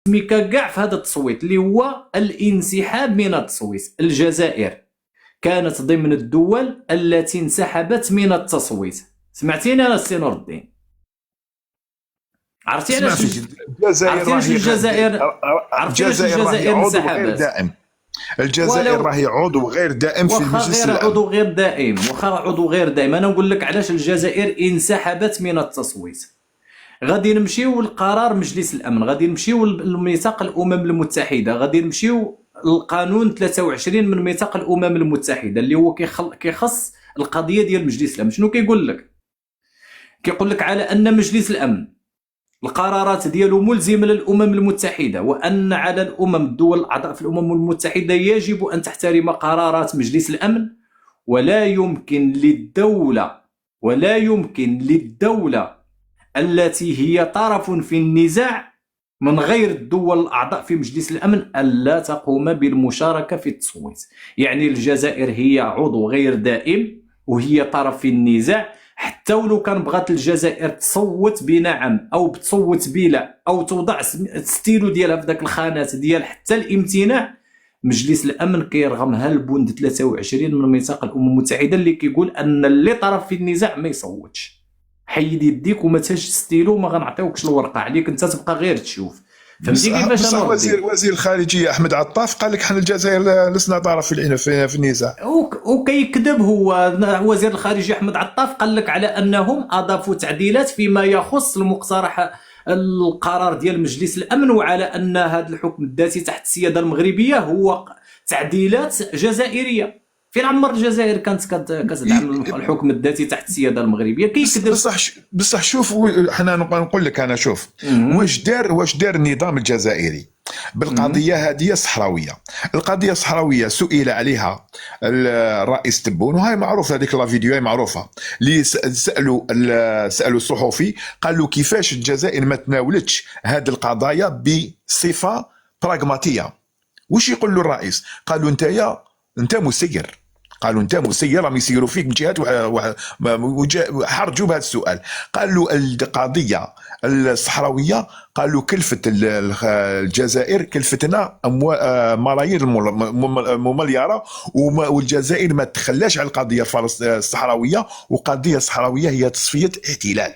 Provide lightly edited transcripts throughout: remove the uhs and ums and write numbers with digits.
كاع في هذا التصويت اللي هو الانسحاب من التصويت. الجزائر كانت ضمن الدول التي انسحبت من التصويت. سمعتيني انا السي نور الدين؟ عرفتي علاش الجزائر عضو غير دائم؟ الجزائر راهي عضو غير دائم في المجلس الأمن. عضو غير دائم، واخا عضو غير دائم. انا نقول لك علاش الجزائر انسحبت من التصويت. غادي نمشيو لقرار مجلس الامن، غادي نمشيو لميثاق الامم المتحده، غادي نمشيو القانون 23 من ميثاق الامم المتحده اللي هو كيخص القضيه ديال مجلس الامن. شنو كيقول لك؟ كيقول لك على ان مجلس الامن القرارات ديالو ملزمه للامم المتحده، وان على الدول الاعضاء في الامم المتحده يجب ان تحترم قرارات مجلس الامن، ولا يمكن للدوله التي هي طرف في النزاع من غير الدول الأعضاء في مجلس الأمن ألا تقوم بالمشاركة في التصويت. يعني الجزائر هي عضو غير دائم وهي طرف في النزاع. حتى ولو كان بغات الجزائر تصوت بنعم أو بتصوت بلا أو توضع ستيلو ديالها في ذاك الخانات ديال حتى الامتناع، مجلس الأمن كيرغمها البند 23 من ميثاق الأمم المتحدة اللي كيقول أن اللي طرف في النزاع ما يصوتش. حيد يديك وما تهش ستيلو، ما غنعطيوكش الورقه عليك، انت تبقى غير تشوف. فهمتي كيفاش؟ انا وزير الخارجيه احمد عطاف قال لك حنا الجزائر لسنا طرف في النزاع، وكيكذب. هو وزير الخارجيه احمد عطاف قال لك على انهم اضافوا تعديلات فيما يخص المقترح القرار ديال مجلس الامن، وعلى ان هذا الحكم الذاتي تحت السياده المغربيه هو تعديلات جزائريه. فين عمر الجزائر كانت كتدعم الحكم الذاتي تحت السياده المغربيه؟ كيكذب. بصح شوف، حنا نقول لك انا شوف واش دار النظام الجزائري بالقضيه هذه الصحراويه. القضيه الصحراويه سئل عليها الرئيس تبون، وهي معروفه هذيك لا فيديو، هي معروفه، اللي سالوا الصحفي قال له كيفاش الجزائر ما تناولتش هذه القضايا بصفه براغماتيه. واش يقول له الرئيس؟ قال له انت مسير. قالوا انت مسير، راهم يسيروا فيك من جهات حرجوا بهذا السؤال. قال له القضيه الصحراويه، قالوا كلفت الجزائر، كلفتنا ملايير مليارات، والجزائر ما تخلاش على القضيه الصحراويه، وقضيه الصحراويه هي تصفيه احتلال.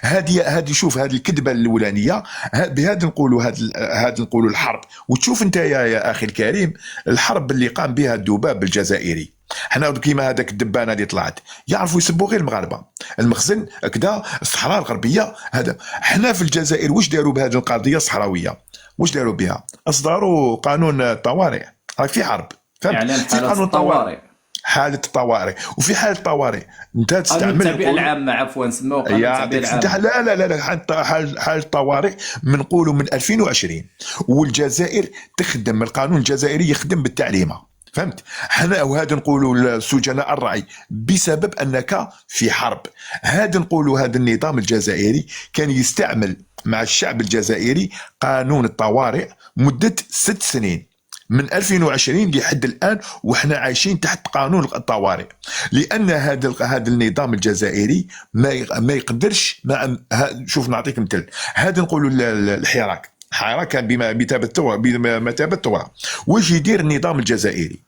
هذه شوف، هذه الكذبه الاولانيه. بهذا نقولوا الحرب. وتشوف انت يا اخي الكريم الحرب اللي قام بها الذباب الجزائري. حنا كيما هذاك الدبانه اللي طلعت يعرفوا يسبوا غير المغاربه، المخزن كذا، الصحراء الغربيه. هذا حنا في الجزائر واش داروا بهذه القضيه الصحراويه؟ واش داروا بها؟ اصدروا قانون الطوارئ. راك في حرب، فهمت؟ في قانون الطوارئ، حالة الطوارئ. وفي حالة الطوارئ انت تستعمل التعبئة العامة، عفوا سموه قانون التعبئة العامة. لا حالة الطوارئ منقولوا من 2020، والجزائر تخدم، القانون الجزائري يخدم بالتعليمة، فهمت؟ حنا وهذا نقولوا سجناء الرعي بسبب انك في حرب. هذا نقولوا هذا النظام الجزائري كان يستعمل مع الشعب الجزائري قانون الطوارئ مدة 6 سنين من 2020 لحد الآن، وإحنا عايشين تحت قانون الطوارئ. لأن هذا النظام الجزائري ما يقدرش شوف نعطيك مثل هذا نقولوا الحراك كان بمثابة الثورة. واش يدير النظام الجزائري؟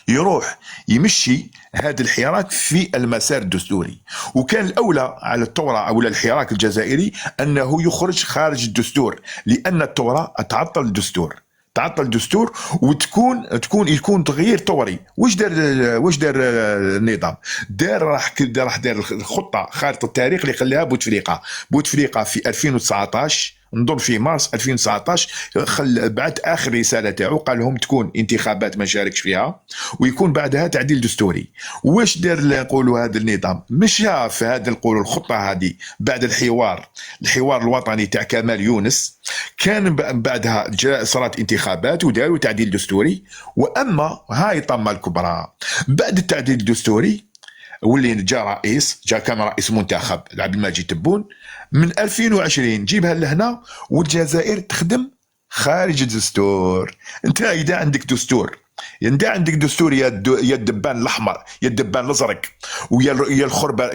يروح يمشي هذا الحراك في المسار الدستوري. وكان الأولى على الثورة أو الحراك الجزائري أنه يخرج خارج الدستور، لأن الثورة تعطل الدستور يكون تغيير طوري. واش دار النظام؟ راح دار الخطه خارطه التاريخ اللي خلاها بوتفليقه في 2019، نظن في مارس 2019 بعد اخر رساله تاعو قال لهم تكون انتخابات ما شاركش فيها، ويكون بعدها تعديل دستوري. واش دار نقولوا هذا النظام؟ مشى في هذا نقولوا الخطه هذه بعد الحوار الوطني تاع كمال يونس، كان بعدها صارت انتخابات وداروا تعديل دستوري. واما هاي الطمه الكبرى بعد التعديل الدستوري واللي كان رئيس منتخب عبد المجيد تبون من 2020 جيبها لهنا، والجزائر تخدم خارج الدستور. انت اذا عندك دستور يا الدبان الاحمر يا الدبان الازرق ويا الخربه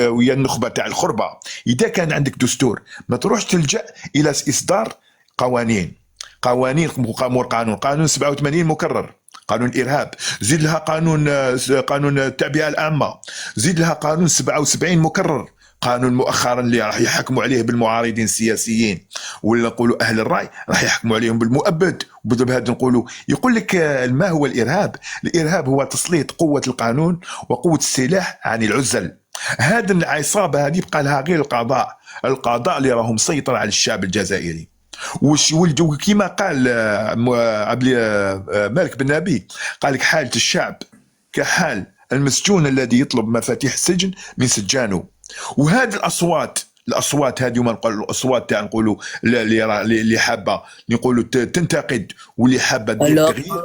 ويا النخبه تاع الخربه، اذا كان عندك دستور ما تروحش تلجا الى اصدار قوانين قانون 87 مكرر، قانون الارهاب، زيد لها قانون التعبئه العامه، زيد لها قانون 77 مكرر، قانون مؤخرا اللي راح يحكموا عليه بالمعارضين السياسيين ولا نقولوا اهل الراي راح يحكموا عليهم بالمؤبد. وبهذا نقولوا يقول لك ما هو الارهاب؟ الارهاب هو تسليط قوه القانون وقوه السلاح عن العزل. هذا العصابه هذه بقى لها غير القضاء اللي راهم مسيطر على الشعب الجزائري. كما قال مالك بن نبي، قال لك حالة الشعب كحال المسجون الذي يطلب مفاتيح السجن من سجانه. وهذه الاصوات هذه ما نقول الاصوات تاع نقولوا اللي حابه نقولوا تنتقد واللي حابه دير تغيير،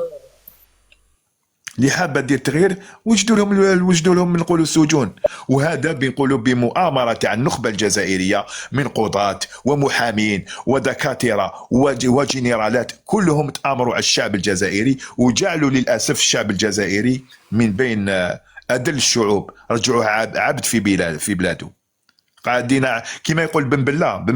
اللي حابه دير تغيير وجدوا لهم نقولوا سجون. وهذا بنقولوا بمؤامره تاع النخبه الجزائريه من قضاة ومحامين ودكاتره وجنرالات، كلهم تآمروا على الشعب الجزائري وجعلوا للاسف الشعب الجزائري من بين أدل الشعوب، رجعوه عبد في بلاده. قاعدين كما يقول بن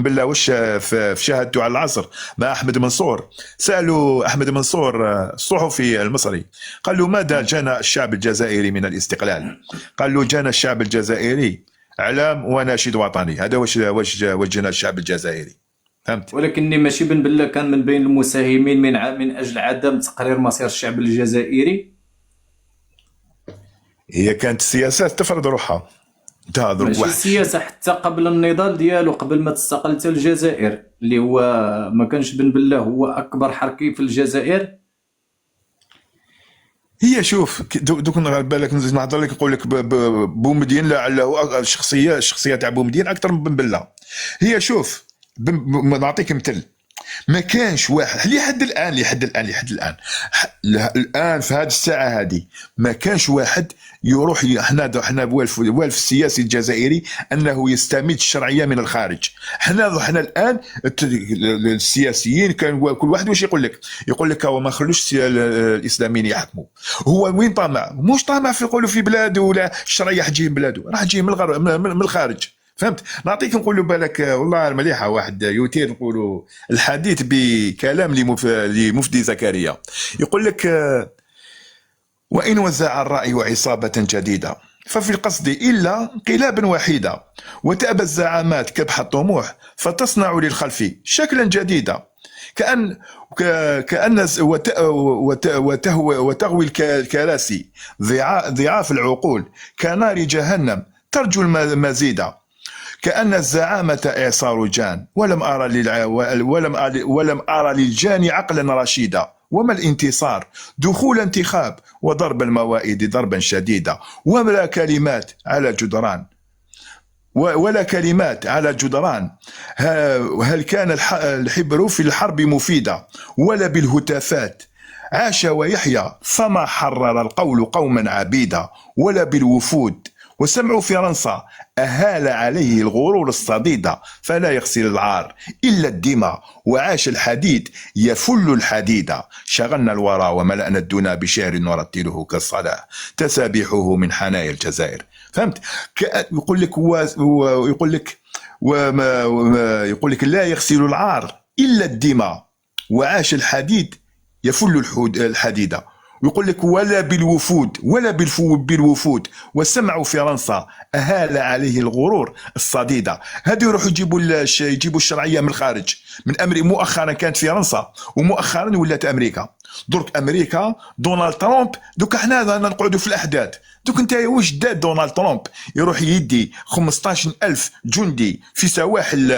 بلا واش في شهادته على العصر مع أحمد منصور، سألوا أحمد منصور الصحفي المصري، قال له ماذا جنى الشعب الجزائري من الاستقلال؟ قال له جنى الشعب الجزائري إعلام وناشد وطني. هذا واش جنى الشعب الجزائري، فهمت؟ ولكني ماشي بن بلا كان من بين المساهمين من أجل عدم تقرير مصير الشعب الجزائري. هي كانت السياسات تفرض روحها. ماشي السياسه حتى قبل النضال ديالو، قبل ما تستقلت الجزائر، اللي هو ما كانش بن بلا هو اكبر حركي في الجزائر. هي شوف دوك بالك نهضر لك نقول لك بومدين لعله الشخصيه تاع بومدين اكثر من بن بلا. هي شوف نعطيك مثل، ما كانش واحد لحد الان في هذه الساعه هذه ما كانش واحد يروح احنا والف السياسي الجزائري انه يستمد الشرعيه من الخارج. احنا الان السياسيين كان كل واحد واش يقول لك هو ما خلوش الاسلاميين يحكموا. هو وين طامع؟ مش طامع في يقولوا في بلاده ولا الشرعيه حتجي من بلاده، راح تجي من الخارج، فهمت؟ نعطيك نقول له بالك والله مليحه واحد يثير نقولوا الحديث بكلام لمفدي زكريا، يقول لك وإن وزع الرأي عصابة جديدة ففي القصد إلا انقلابا وحيدا، وتأبى الزعامات كبح الطموح فتصنع للخلف شكلا جديدا، كأن وتهوي الكراسي ضعاف العقول كنار جهنم ترجو المزيد، كأن الزعامة إعصار جان ولم أرى للجان عقلا رشيدا، وما الانتصار دخول انتخاب وضرب الموائد ضربا شديدا، ولا كلمات على جدران هل كان الحبر في الحرب مفيدا، ولا بالهتافات عاش ويحيى فما حرر القول قوما عبيدا، ولا بالوفود وسمع فرنسا أهال عليه الغرور الصديدة، فلا يغسل العار إلا الدماء وعاش الحديد يفل الحديد، شغلنا الورى وملأنا الدنا بشعر نرتله كالصلاة تسابيحه من حنايا الجزائر. فهمت؟ يقول لك يقول لك لا يغسل العار إلا الدماء وعاش الحديد يفل الحديدة، ويقول لك ولا بالوفود وسمعوا فرنسا أهال عليه الغرور الصديدة. هذو يروحوا يجيبوا الشرعية من الخارج، من أمريكا. مؤخرا كانت فرنسا ومؤخرا ولات أمريكا. درك أمريكا دونالد ترامب، دوك احنا نقعدوا في الأحداث. دوك انت واش داد دونالد ترامب؟ يروح يدي 15,000 جندي في سواحل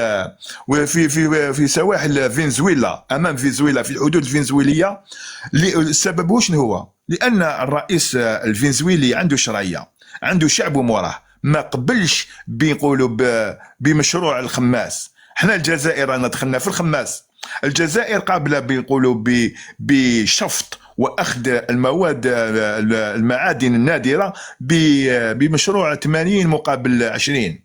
في سواحل فنزويلا، امام فنزويلا في الحدود الفنزويليه. السبب واش هو؟ لان الرئيس الفنزويلي عنده شرعيه، عنده شعب موراه، ما قبلش بنقولوا بمشروع الخماس. احنا الجزائر رانا دخلنا في الخماس. الجزائر قابله بنقولوا بشفط واخذ المعادن النادره بمشروع 80 مقابل 20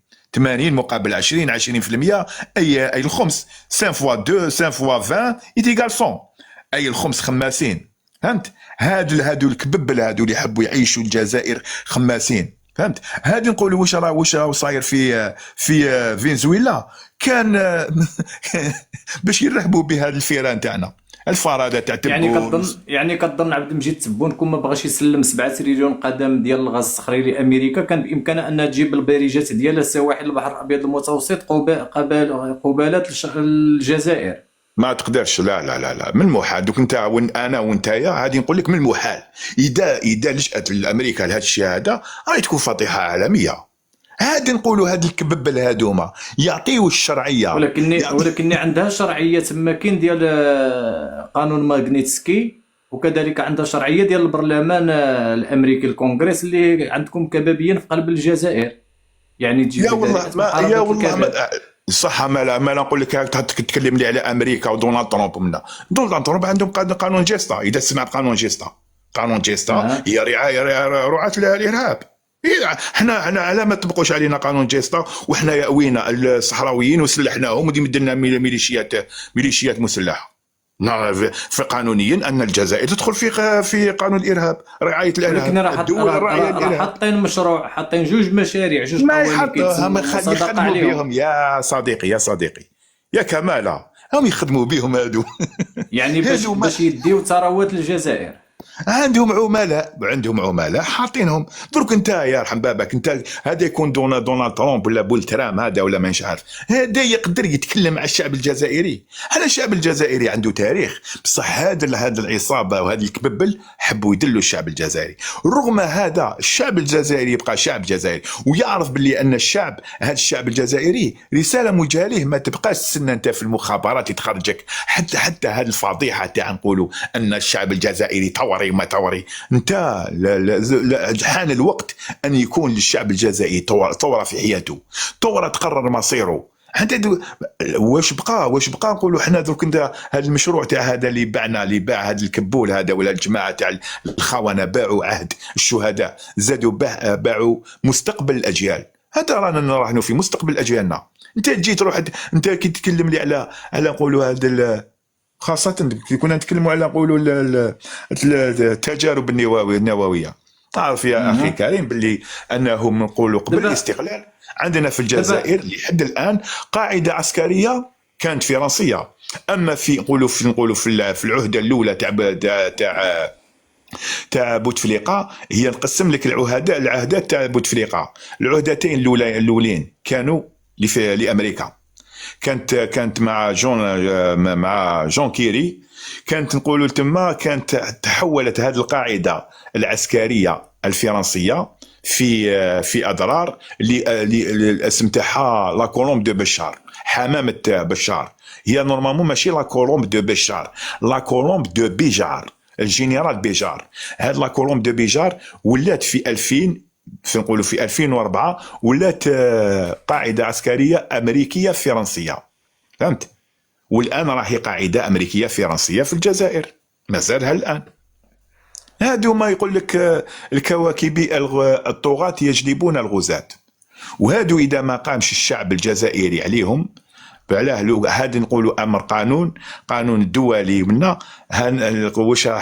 20%. اي الخمس 5 فوا 2 5 فوا 20 يتيقال 100، اي الخمس خماسين. فهمت؟ هادو الكببل هادو اللي يحبوا يعيشوا الجزائر خماسين. فهمت. هذه نقولوا واش راه صاير في فنزويلا كان باش يرحبوا بهذا الفيران تاعنا الفرادة تاع تبون. يعني كظن عبد المجيد تبون كون ما بغاش يسلم 7 تريليون قدم ديال الغاز الصخري لامريكا، كان بامكانها انها تجيب البريجات ديال سواحل البحر الابيض المتوسط قبالات الجزائر. ما تقدرش، لا لا لا لا، من المحال. دوك انت انا وانتايا غادي نقول لك من المحال اذا لجأت لامريكا لهذا الشيء هذا راهي تكون فضيحه عالميه. هادي نقولوا هاد الكببل هادوما يعطيو الشرعيه، ولكن عندها شرعيه تماكن ديال قانون ماغنيتسكي، وكذلك عندها شرعيه ديال البرلمان الامريكي الكونغرس اللي عندكم كبابيين في قلب الجزائر. يعني تجي يا والله ما صح. ما نقول لك تكلم لي على امريكا ودونالد ترامب. منا دونالد ترامب عندهم قانون جيستا. اذا سمعت قانون جيستا هي رعاة الارهاب. احنا على ما تبقوش علينا قانون جيستا، وحنا ياوينا الصحراويين وسلحناهم ودي لنا ميليشيات مسلحه. في قانونيا ان الجزائر تدخل في قانون الارهاب، رعايه الارهاب. الدول الراعيه للارهاب حاطين مشروع، حاطين جوج مشاريع، جوج قوانين يخدموا بهم يا صديقي يا كماله. هم يخدموا بهم هادو يعني باش يديو ثروات للجزائر. عندهم عملاء حاطينهم. درك انت يا رحم بابك، انت هذا يكون دونالد ترامب ولا بولترام هذا ولا ما نش عارف، هذا يقدر يتكلم مع الشعب الجزائري. هذا الشعب الجزائري عنده تاريخ، بصح هذا العصابه وهذا الكببل حبوا يدلوا الشعب الجزائري. رغم هذا الشعب الجزائري يبقى شعب جزائري، ويعرف باللي ان هذا الشعب الجزائري رساله موجهه ليه. ما تبقاش تسنى انت في المخابرات تخرجك حتى هذه الفضيحه تاع نقولوا ان الشعب الجزائري توري ما توري. انت حان الوقت ان يكون للشعب الجزائري ثوره في حياته، ثوره تقرر مصيره. واش بقى نقولوا احنا درك انت هذا المشروع تاع هذا اللي باع هذا الكبول هذا ولا الجماعه تاع الخونه باعوا عهد الشهداء، زادوا باعوا مستقبل الاجيال. هذا رانا نراهنوا في مستقبل اجيالنا. انت جيت روح انت كي تتكلم لي على نقولوا هذا، خاصة كنا نتكلموا على نقولوا التجارب النووية. تعرف يا أخي كريم باللي أنهم نقولوا قبل الاستقلال عندنا في الجزائر لحد الآن قاعدة عسكرية كانت فرنسية. أما نقولوا في العهدة الأولى تاع بوتفليقة، هي نقسم لك العهدات تاع بوتفليقة. العهدتين الأولين كانوا لأمريكا، كانت مع جون كيري. كانت نقولوا تما كانت تحولت هذه القاعده العسكريه الفرنسيه في اضرار اللي اسم تاعها لا كولومب دو بشار، حمامه بشار. هي نورمالمون ماشي لا كولومب دو بشار، لا كولومب دو بيجار، الجنرال بيجار. هذه لا كولومب دو بيجار ولات في 2004 ولات قاعدة عسكرية أمريكية فرنسية. فهمت؟ والآن راهي قاعدة أمريكية فرنسية في الجزائر، ما زالها الآن. هادو ما يقول لك الكواكبي الطغاة يجلبون الغزاة. وهادو إذا ما قامش الشعب الجزائري عليهم، هذا نقولوا امر قانون دولي منا.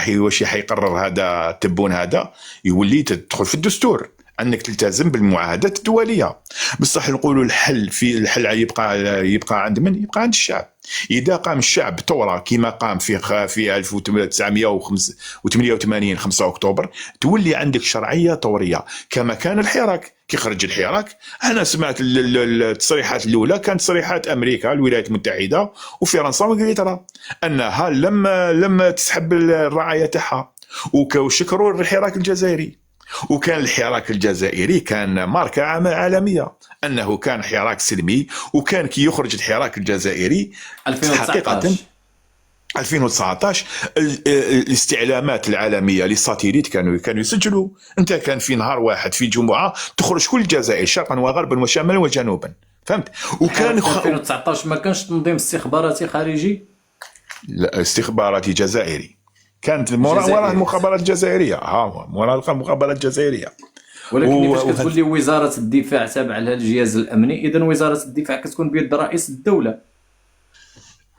واش حيقرر هذا تبون هذا يولي تدخل في الدستور انك تلتزم بالمعاهدات الدوليه. بصح نقولوا الحل يبقى عند من؟ يبقى عند الشعب. اذا قام الشعب ثوره كما قام في 1988 5 اكتوبر، تولي عندك شرعيه ثوريه كما كان الحراك. كي خرج الحراك انا سمعت التصريحات الاولى كانت تصريحات امريكا الولايات المتحده وفرنسا وانجلترا انها لما تسحب الرعايه تاعها، وشكروا الحراك الجزائري. وكان الحراك الجزائري كان ماركة عالمية أنه كان حراك سلمي. وكان كي يخرج الحراك الجزائري 2019 الاستعلامات العالمية للساتيليت كانوا يسجلوا. انت كان في نهار واحد في جمعة تخرج كل الجزائر شرقا وغربا وشمالا وجنوبا. فهمت؟ وكان 2019 ما كانش تنظيم استخباراتي خارجي، لا استخباراتي جزائري. كانت وراء المخابرات الجزائريه، وراء المخابرات الجزائريه. ولكن باش كتقول لي وزاره الدفاع تابعه لها الجهاز الامني، اذا وزاره الدفاع كتكون بيد رئيس الدوله.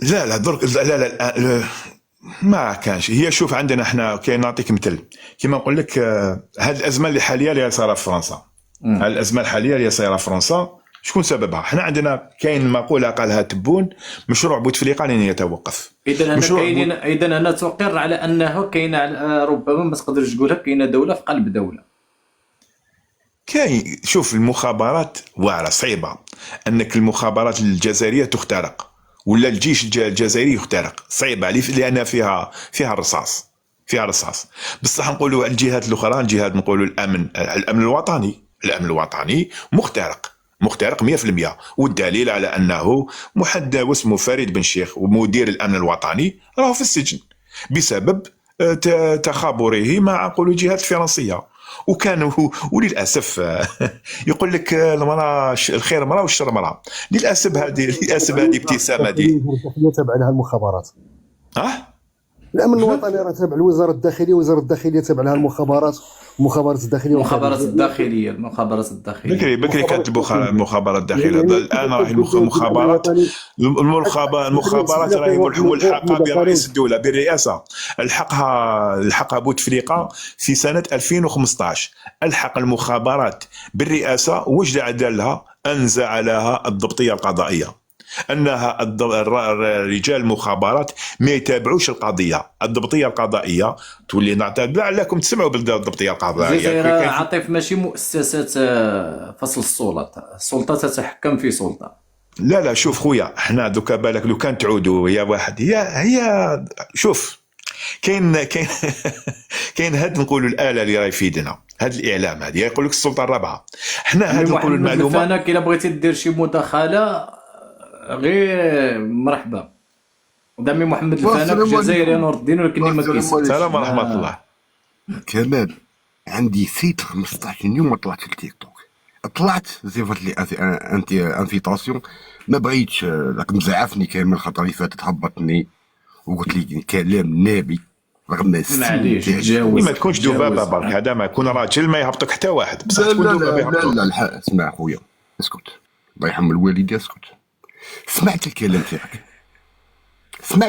لا درك لا ما كانش. هي شوف عندنا احنا كاين، نعطيك مثل كيما نقول لك هذه الازمه اللي حاليا اللي صارت في فرنسا. الازمه الحاليه اللي صايره في فرنسا شكون سببها؟ حنا عندنا كاين مقوله قالها تبون: مشروع بوتفليقه لن يتوقف. اذا هنا كاينين، اذا هنا تقر على انه كاين ربما ما تقدرش تقولها كاينه دوله في قلب دوله. كاين، شوف المخابرات واعره صعيبه انك المخابرات الجزائريه تخترق ولا الجيش الجزائري يخترق، صعيبه لان فيها الرصاص، فيها رصاص. بصح نقولوا الجهات الاخرى، الجهات نقولوا الامن الوطني مخترق 100%. والدليل على انه محدث واسمه فريد بن شيخ ومدير الامن الوطني راه في السجن بسبب تخابره مع قولوا الجهات الفرنسيه. وكانوا وللاسف يقول لك المراه الخير مراه والشر مراه. للاسف هذه ابتسامه دي تابع لها المخابرات. الامن الوطني راه تابع لوزاره الداخليه، وزاره الداخليه تابع لها المخابرات الداخليه المخابرات الداخليه بكري كانت المخابرات الداخليه. الان راه المخابرات راهي ملحقه برئيس الدوله بالرئاسه. الحقها بوتفليقه في سنه 2015. الحق المخابرات بالرئاسه. واش دار لها؟ انزع لها الضبطيه القضائيه، انها رجال المخابرات ما يتابعوش القضيه. الضبطيه القضائيه تولي نعتقد لعلكم تسمعوا بالضبطيه القضائيه. الجزائر عاطف ماشي مؤسسات فصل السلطه تتحكم في سلطه. لا شوف خويا، احنا دوكا بالك لو كان تعودوا يا واحد هي شوف كاين كاين هاد نقولوا الاله اللي راهي في يدنا، هاد الاعلام هذه يقول لك السلطه الرابعه. احنا هاد نقولوا المعلومه. انا كي بغيتي دير شي مداخله غير مرحبا. دامي محمد الفانك الجزائري نور الدين، ولكن ما كاينش. السلام ورحمه الله. كمال عندي سيت 15 يوم ما طلعتش التيك توك. طلعت زيفت لي انت انفيتاسيون، ما بغيتش راك مزعفني كامل خاطر اللي فاتت هبطني وقلت لي كلام نابي رغم معليش تجاوز. ما تكونش دبابه برك، هذا ما يكون راجل ما يهبطك حتى واحد، بصح تكون دبابه يهبطك. لا اسمع خويا، اسكت الله يرحم الوالدين، اسكت. سمعت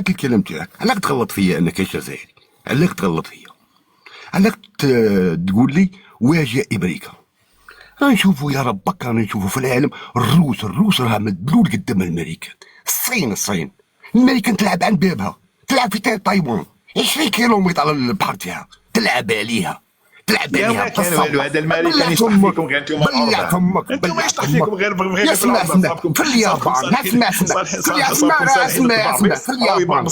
الكلام تاعك، علاش تغلط فيا انا كجزائري؟ علاش تغلط فيا؟ علاش تقول لي واجه امريكا؟ نشوفوا يا ربك، نشوفوا في العالم الروس راه مدلول قدام الامريكان. الصين الامريكان تلعب عند بابها، تلعب في تايوان 20 كيلومتر على البحر تاعها، تلعب عليها يا كان والو. هذا الامريكان يشطح فيكم غير انتم بلع فمك، انتم يشطح فيكم غير اسمع في اليابان، اسمع في اليابان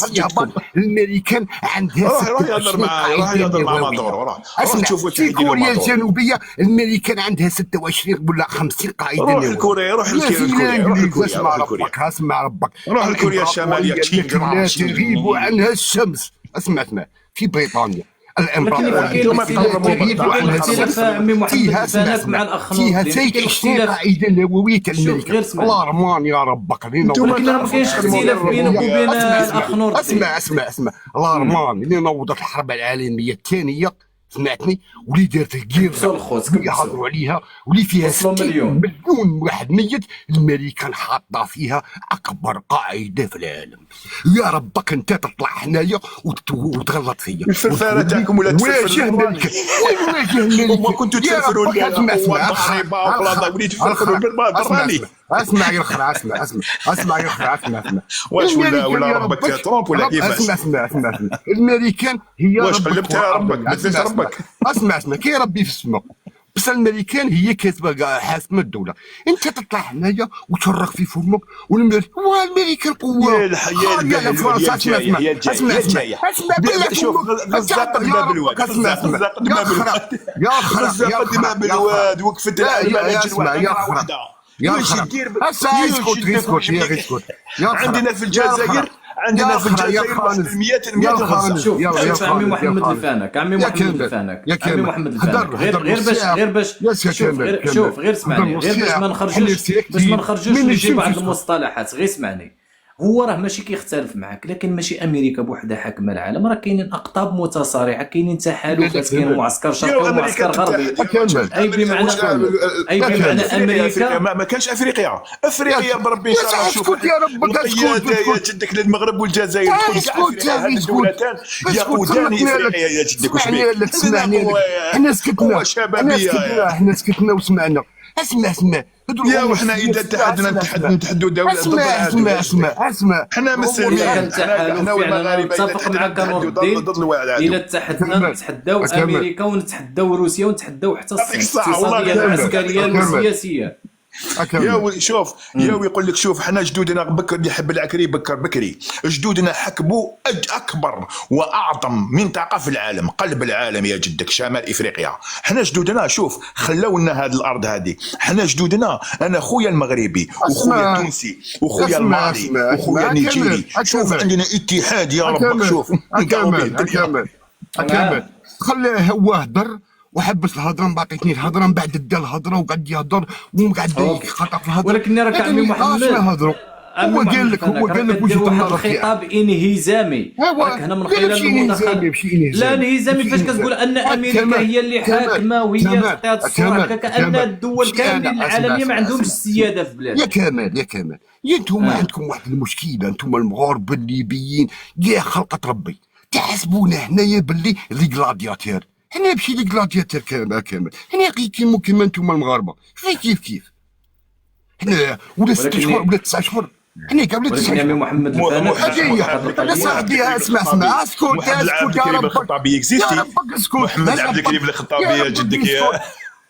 الامريكان عندها روح يهضر مع ماطور. اسمع في كوريا الجنوبيه الامريكان عندها 26 ولا 50 قائد نووي. روح لكوريا اسمع ربك روح لكوريا الشماليه لا تغيب عنها الشمس. اسمع في بريطانيا الامبراطوريه عمي محمد الفانك مع الاخ نور فيها 20 قاعده نوويه تاع الامريكان. الله رمان يا ربك، ولكن ما كاينش اختلاف بينك وبين الاخ نور. اسمع الله رمان اللي نوضت الحرب العالميه الثانيه، سمعتني، واللي دارت الجير يهضروا عليها، واللي فيها 60 مليون واحد ميت. الامريكان حاطه فيها اكبر قاعده في العالم. يا ربك انت تطلع هنايا وتغلط فيا. الفلفله تاعكم ولا واجه امريكا، وما كنتوا تفلفلوا المغرب وفرنسا وليتوا تفلفلوا بالبراني. اسمع يا اخرى، اسمع يا اخرى، واش ولا ربك ترامب ولا كيفاش؟ اسمع الامريكان هي واش قلبتها ربك؟ مثلت ربك. اسمع كي ربي في السماء، بس الامريكان هي كاتبه حاسمه الدوله. انت تطلع هنايا وتشرخ في فمك والامريكان قوه. يا فرنسا اسمع شوف غزاق دماء بالواد، غزاق دماء بالواد وقفت العالم عندنا في الجزائر المئات الغزة. شوف عمي محمد الفانك، غير باش شوف غير اسمعني، غير باش ما نخرجوش نجي بعض المصطلحات. غير اسمعني، هو راه ماشي كيختلف معاك، لكن ماشي امريكا بوحدها حاكمه العالم، راه كاينين اقطاب متصارعه، كاينين تحالفات، كاين معسكر شرقي ومعسكر غربي. اي بمعنى امريكا ما كانش افريقيا بربي ان شاء الله. شوف اسكت يا ربك، القياده يا جدك للمغرب والجزائر اسكت يا هاد الدولتان يقودان افريقيا يا جدك. واش بيك تسمعني حنا سكتنا حنا سكتنا وسمعنا. اسمع يا وحنا اذا اتحدنا نتحدوا دوله ضد العدو. اسمع حنا مسلمين، حنا والمغاربه نتفق معك نور الدين. الى اتحدنا نتحداو امريكا ونتحداو روسيا ونتحداو حتى الصين اقتصاديا عسكريا وسياسيا. يا شوف يا يقول لك شوف حنا جدودنا بكر اللي يحب العكري بكر بكري، جدودنا حكموا اكبر واعظم منطقه في العالم، قلب العالم يا جدك، شمال افريقيا. حنا جدودنا شوف خلونا هذه الارض هذه. حنا جدودنا، انا خويا المغربي وخويا التونسي وخويا المالي وخويا النيجيري، شوف عندنا اتحاد يا ربك. شوف اكمل خليه هو هدر وحبس الهضره، ما بقيتنيش الهضره، من بعد دا الهضره وقعد يهضر وقعد يقطع في الهضره. ولكن راك عمي محمد هو قال لك واحد الخطاب انهزامي. راك هنا من خلال المداخله لا انهزامي. فاش كتقول ان امريكا هي اللي حاكمه وهي تعطي هذه الصوره كأن الدول كامله العالميه ما عندهمش السياده في بلاد. يا كمال انتم عندكم واحد المشكله، انتم المغاربه الليبيين كاع خلقه ربي تحسبونا حنايا باللي لي غلادياتور. حنا ماشي لي غلادياتور كامل، حنا غير كيما انتم المغاربه، غير كيف حنا ولا 6 شهور ولا 9 شهور. حنا كاع ولا 9 شهور. يا محمد انا صاحبي اسمع اسكت محمد عبد الكريم الخطابي اكزيستي. محمد عبد الكريم الخطابي يا جدك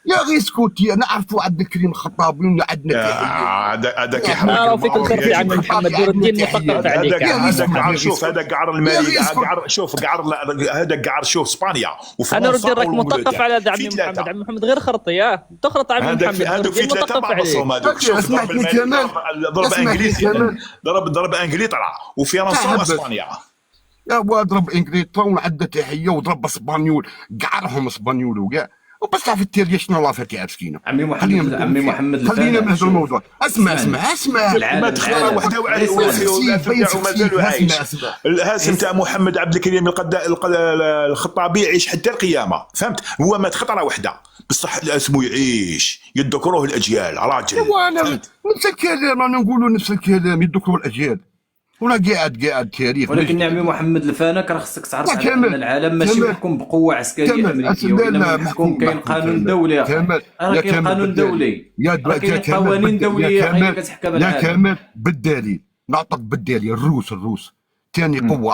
يا غير اسكتي. انا عرفوا عبد الكريم الخطابي وعندنا هذا كيحرك. راه فيك الخير عم محمد نور الدين مفقط عليك. هذا قعر. شوف هذا قعر المالي، قعر. شوف قعر هذا قعر. شوف اسبانيا وفرنسا. انا نور راك مثقف على عمي محمد. عمي محمد غير خرطي تخرط عمي محمد. هذوك في 3 معصوم هذوك. شوف ضرب انجليزي، ضرب انجلترا وفرنسا واسبانيا. يا ضرب انجلترا وعندنا تحيه وضرب اسبانيول، قعرهم اسبانيول وكاع. وبس تعرف التيريا شنو لا فاتي عسكينه. عمي محمد خلينا من هذا الموضوع. اسمع ما تخلى وحده ومازالو عايش. الهاسم تاع محمد عبد الكريم الخطابي يعيش حتى القيامه، فهمت؟ هو مات خطره وحده بصح اسمه يعيش، يذكروه الاجيال راجل. وانا نفس الكلام، انا نقولوا نفس الكلام، يذكروه الاجيال ولا قاعد تاريخ. ولكن عمي محمد الفانك راه خصك تعرف على ان العالم ماشي محكوم بقوه عسكريه امريكيه، وانما محكوم. كاين قانون دولي، راه كاين قانون دولي، راه كاين قوانين دوليه هي كتحكم العالم. يا كامل بالدليل، نعطيك بالدليل. الروس ثاني قوه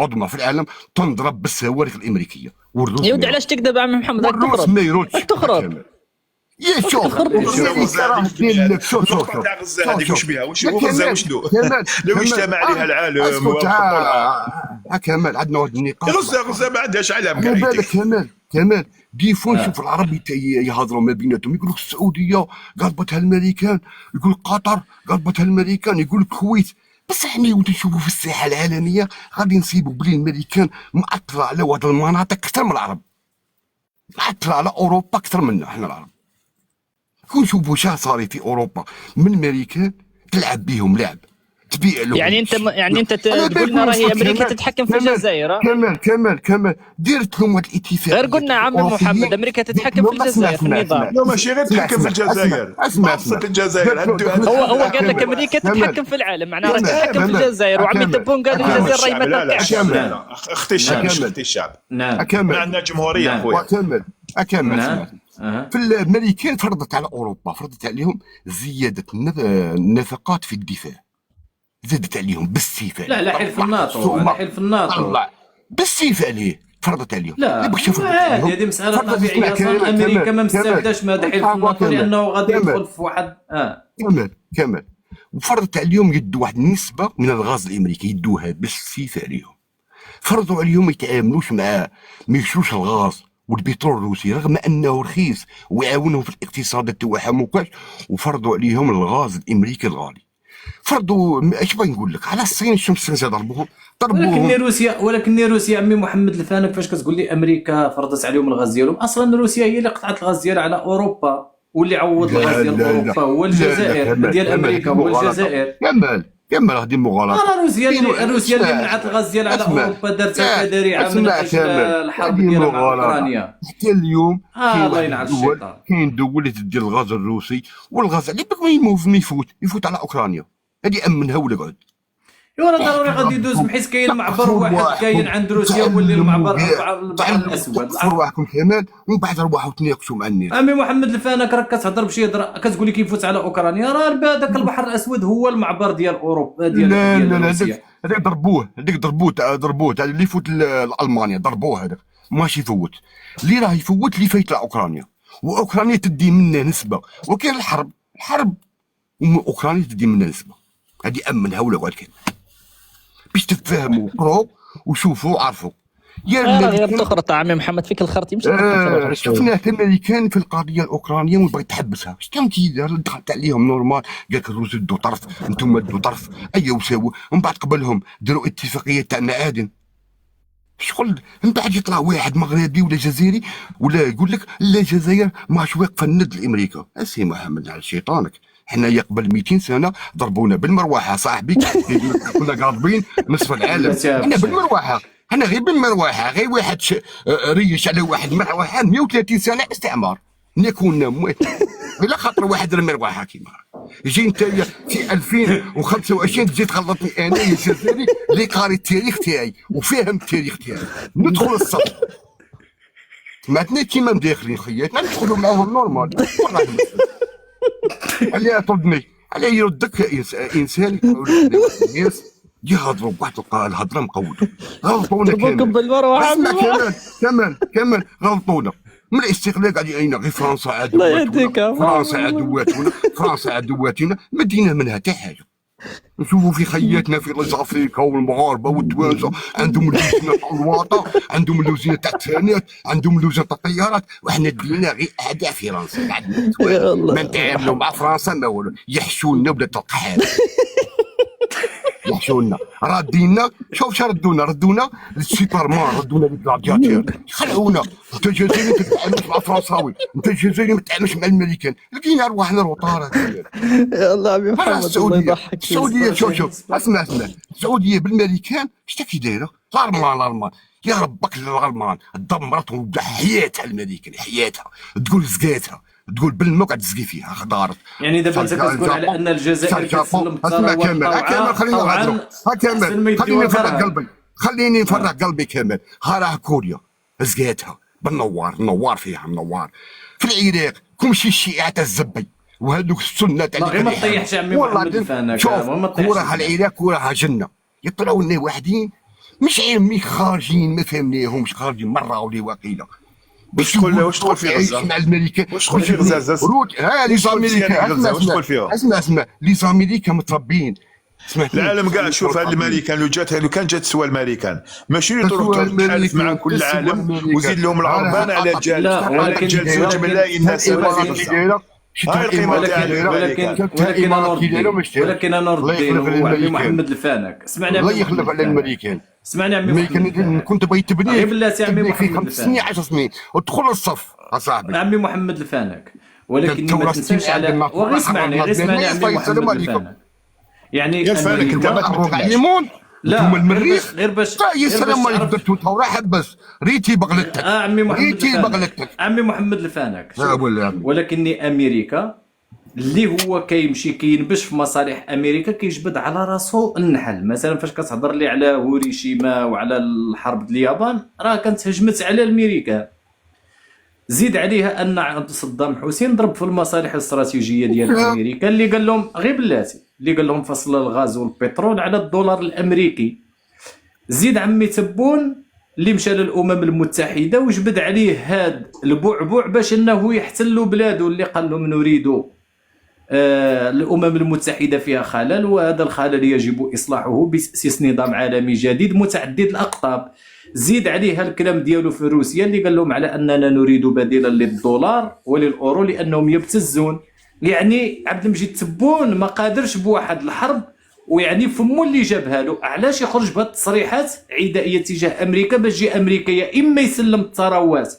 عظمى في العالم تنضرب بالصواريخ الامريكيه. والروس يا ودي علاش تكذب عمي محمد؟ الروس ما يردش تخرب. يا شوف شوف تاع غزه هذيك واش بها؟ واش غزه وشنو؟ لو اجتمع عليها العالم كمال عندنا واحد النقاش. غزه ما عندهاش علم. كمال ديفون شوف العرب يهضروا ما بيناتهم، يقول لك السعوديه قلبتها الامريكان، يقول قطر قلبتها الامريكان، يقول الكويت. بس احنا ولدي نشوفوا في الساحه العالميه غادي نصيبوا بلي الامريكان معطله على هذه المناطق اكثر من العرب، معطله على اوروبا اكثر منا احنا العرب. نشوفوا شا صاري في اوروبا من امريكان تلعب بهم لعب، تبيع لهم. يعني انت تقول لنا راهي امريكا تتحكم في الجزائر. كمال ديرت لهم الاتفاق. غير قلنا عم محمد امريكا تتحكم في الجزائر في النظام. لا ماشي غير تتحكم في الجزائر. اسمع الجزائر هو قال لك امريكا تتحكم في العالم، معناها راك تتحكم في الجزائر. وعم يتبون قالوا الجزائر راهي ما تنفعش. اختي الشعب. نعم عندنا جمهوريه اخويا. اكمل. في الامريكان فرضت على اوروبا، فرضت عليهم زياده النفقات في الدفاع، زادت عليهم بالسيف. لا حلف الناطو بالسيف عليه فرضت عليهم. لا عادي، هذه مساله طبيعيه. اصلا امريكا ما مستافداش من هذا حلف الناطو لانه غادي يدخل في واحد كمل. وفرضت عليهم يدوا واحد النسبه من الغاز الامريكي، يدوها بالسيف عليهم. فرضوا عليهم ما يتعاملوش مع، ما يشروش الغاز والبترول الروسي رغم انه رخيص ويعاونهم في الاقتصاد تاعهم وكاش. وفرضوا عليهم الغاز الامريكي الغالي. فرضوا اش بغي نقول لك على الصين، الشمس ضربوهم. ولكن روسيا عمي محمد الفانك، فاش كتقول لي امريكا فرضت عليهم الغاز ديالهم، اصلا روسيا هي اللي قطعت الغاز ديالها على اوروبا، واللي عوض الغاز ديال اوروبا هو الجزائر. ديال امريكا هو الجزائر. كمل هذه مغالطه. روسيا اللي منعت الغاز ديال على اوروبا دارتها كذريعه من اجل الحرب ديالها مع اوكرانيا حتى اليوم. الله يلعن الشيطان. كاين دول اللي تدي الغاز الروسي، والغاز اللي ما يفوت على اوكرانيا، هذه امنها ولا قعد. ايوا ضروري غادي يدوز، بحيث كاين معبر واحد كاين عند روسيا هو اللي المعبر البحر الاسود. رواحكم كمان ومن بعد رواحوا تناقشوا مع الناس. امي محمد الفانك راك كتهضر بشي هضره كتقول لي كيفوت على اوكرانيا، راه هذاك البحر الاسود هو المعبر ديال اوروبا ديال روسيا. هذاك ضربوه تاع اللي يفوت لالمانيا، ضربوه هذاك ماشي يفوت. اللي راه يفوت اللي فايت لاوكرانيا، واوكرانيا تدي منه نسبه، وكاين الحرب اوكرانيا تدي منه نسبه. هذه امنها ولا قعد كاين باش تفهموا وقروا وشوفوا وعرفوا. غير تخرط عمي محمد فيك الخرط يمشي. شفنا الامريكان في القضيه الاوكرانيه وبغيت تحبسها، شتي كيدار دخلت عليهم نورمال، قالك الروس دو طرف، انتم دو طرف، وساووا. ومن بعد قبلهم داروا اتفاقيه تاع معادن. شغل من بعد يطلع واحد مغربي ولا جزائري ولا يقول لك لا الجزائر ماش واقفه الند لامريكا. اسي محمد على شيطانك، حنايا قبل 200 سنه ضربونا بالمروحه صاحبي. كنا قاضبين نصف العالم حنا بالمروحه، حنا غير بالمروحه، غير واحد ريش على واحد مروحه 130 سنه استعمار. كنا بلا خاطر واحد المروحه كيما يجي انت في 2025 تجي تغلطني انا يا جزائري اللي قاري التاريخ تاعي وفاهم التاريخ تاعي، ندخل الصف سمعتني كيما مداخلين خياتنا ندخلوا معاهم نورمال. والله علي طردني علي يردك انسان الناس يهضروا بواحد الهضره مقوده. غلطونا كمان غلطونا من الاستقلال. قاعد يعينا غير فرنسا عدواتنا ما دينا منها حتى حاجه. نشوفوا في خياتنا في افريقيا والمغاربه والتوانسه عندهم اللوزينه تاع الواطه، عندهم اللوزينه تاع التهانات، عندهم اللوزينه تاع الطيارات، وحنا دينا غير اعداء فرنسا. ما نتعاملوا مع فرنسا ما والو، يحشونا ولا القحال. يحشونا ردينا. شوف شا ردونا للسوبرمان، ردونا للكلادياتير، خلعونا. انت جزائري ما تتعاملش مع فرنساوي، انت جزائري ما تتعاملش مع الامريكان. لقينا ارواحنا روطاره. يا الله عمي محمد الله يضحك. السعوديه شوف اسمع السعوديه بالامريكان شتا كي دايره. الالمان يا ربك الالمان دمرتهم بحياتها الامريكان، حياتها تقول زقاتها، تقول بالماء قاعد تسقي فيها خضارت. يعني دابا انت كتقول على ان الجزائر كتسلم الثروه والطوعه. خليني نفرغ قلبي كامل. ها راه كوريا زقاتها بالنوار فيها منوار. في العراق كلشي الشيعة تاع الزبي وهذوك السنه تاع اللي ما طيحش عمي محمد الفانك. شوف وراها العراق وراها جنه. يطلعوا لنا واحدين مش عارفين خارجين، ما فهمناهمش، خارجين مره ولا واقيله. واش تقول في غزه؟ مع الامريكان واش تقول في غزه؟ ها لي زاميريكان واش تقول فيها؟ اسمع لي زاميريكان متربيين. العالم كاع شوف هاد الامريكان لو كان جات تسوى الامريكان ماشي تروح تحالف مع كل العالم وزيد لهم العربان على الجال. ولكن زوج ملايين الناس هاي القيمه تاع ولكن انا نرد عمي محمد الفانك. اسمعني الله يخلف على الامريكان. اسمعني عمي محمد، كنت بغيت تبني غير بلاتي عمي محمد 5 سنين 10 سنين وتدخل الصف اصاحبي عمي محمد الفانك. ولكن ما تنساش على غير اسمعني عمي محمد الفانك. يعني الفانك انت ما تعلمون لا المريخ غير باش يا سلام عليك درتو ثوره حبس ريتي بغلتك. عمي محمد ريتي بغلتك عمي محمد الفانك. ولكني امريكا اللي هو كيمشي كينبش في مصالح امريكا كيجبد على راسو النحل. مثلا فاش كتهضر لي على هيروشيما وعلى الحرب ديال اليابان راه كانت هجمت على الامريكان. زيد عليها ان صدام حسين ضرب في المصالح الاستراتيجيه ديال امريكا اللي قال لهم غير بلاتي، اللي قال لهم فصل الغاز والبترول على الدولار الامريكي. زيد عمي تبون اللي مشى للامم المتحده وجبد عليه هاد البعبع باش انه يحتلوا بلاده، اللي قال لهم نريد الامم المتحده فيها خلل، وهذا الخلل يجب اصلاحه بتاسيس نظام عالمي جديد متعدد الاقطاب. زيد عليها الكلام ديالو في روسيا اللي قال لهم على اننا نريد بديلا للدولار وللاورو لانهم يبتزون. يعني عبد المجيد تبون ما قادرش بواحد الحرب، ويعني فمو اللي جابها له. علاش يخرج بهذه التصريحات عدائيه تجاه امريكا؟ باش يجي امريكا يا اما يسلم الثروات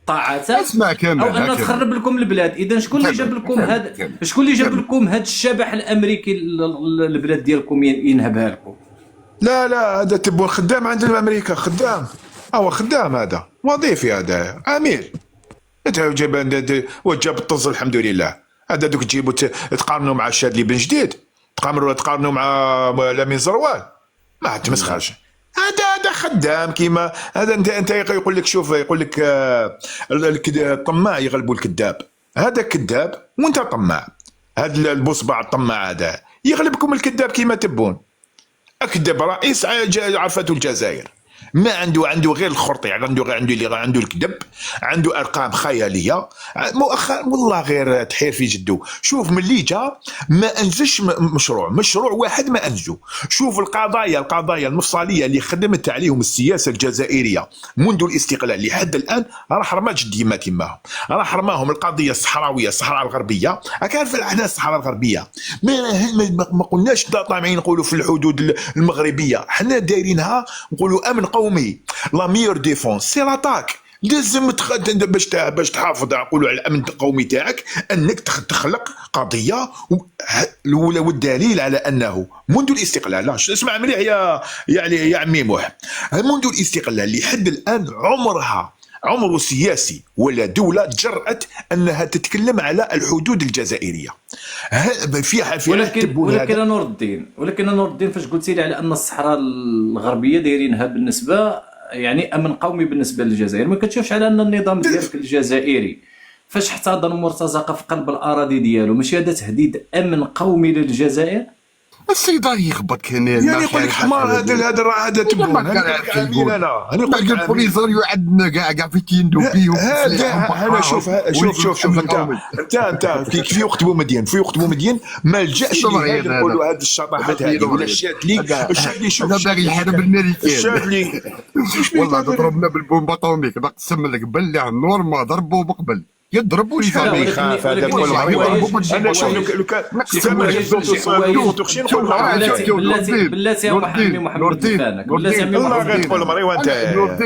طاعتك اسمع كامل، او ان تخرب لكم البلاد. اذا شكون اللي جاب لكم هذا، شكون اللي جاب لكم هذا الشبح الامريكي البلاد ديالكم ينهبها لكم؟ لا هذا تبون خدام عند امريكا، خدام هو خدام، هذا وظيفي، هذا عميل. وجاب الطز الحمد لله. هذا دوك تجيبوا تقارنوا مع الشاذلي بن جديد، تقارنوا مع لامين زروال، ما تمسخرش. هذا خدام كيما هذا. انت يقول لك شوف، يقول لك الطماع يغلبوا الكذاب. هذا كذاب وانت طماع. هذا البصبع الطماع هذا يغلبكم الكذاب كيما تبون. اكذب رئيس عرفته الجزائر، ما عنده غير الخرط، يعني عنده الكذب، عنده ارقام خياليه. مؤخرا والله غير تحير في جدو. شوف من اللي جا ما انجزش مشروع واحد ما انجزو. شوف القضايا المفصليه اللي خدمت عليهم السياسه الجزائريه منذ الاستقلال لحد الان، راه حرمات ديما تماهم، راه حرماهم القضيه الصحراويه، الصحراء الغربيه. كان في الاحداث الصحراء الغربيه ما قلناش طامعين نقولوا في الحدود المغربيه، حنا دايرينها نقولوا امن قومي. لا ميور ديفونس سي لاتاك. لازم باش تحافظ نقولوا على الامن القومي تاعك انك تخلق قضيه. والدليل على انه منذ الاستقلال، لا اسمع مليح يا عمي موح، منذ الاستقلال لحد الان عمر سياسي ولا دولة جرأت أنها تتكلم على الحدود الجزائرية. ولكن نور الدين فاش قلتي لي على أن الصحراء الغربية دايرينها بالنسبة يعني أمن قومي بالنسبة للجزائر، ما كتشوفش على أن النظام ديالك الجزائري فاش احتضن مرتزقة في قلب الأراضي ديالو ماشي هذا تهديد أمن قومي للجزائر؟ السيدار يخبط كمان، يعني يقول لك حمار هذا تبون. انا قلت البوليزار يعدنا كاع في تيندو بيهم. انا شوف انت كيف وقت بومدين ما لجاش نقولوا هذه الشطحات هذه ولا الشاذلي شوف هذا باغي يحارب الامريكان. والله ضربنا بالبومب اتوميك، نقسم لك بالله النور ما ضربوا بقبل يضربوا لي ما يخاف هذا كل انا شوف لو كان بلاتي يا محمد دفانك، بلاتي يا الله غير تقول مري وانت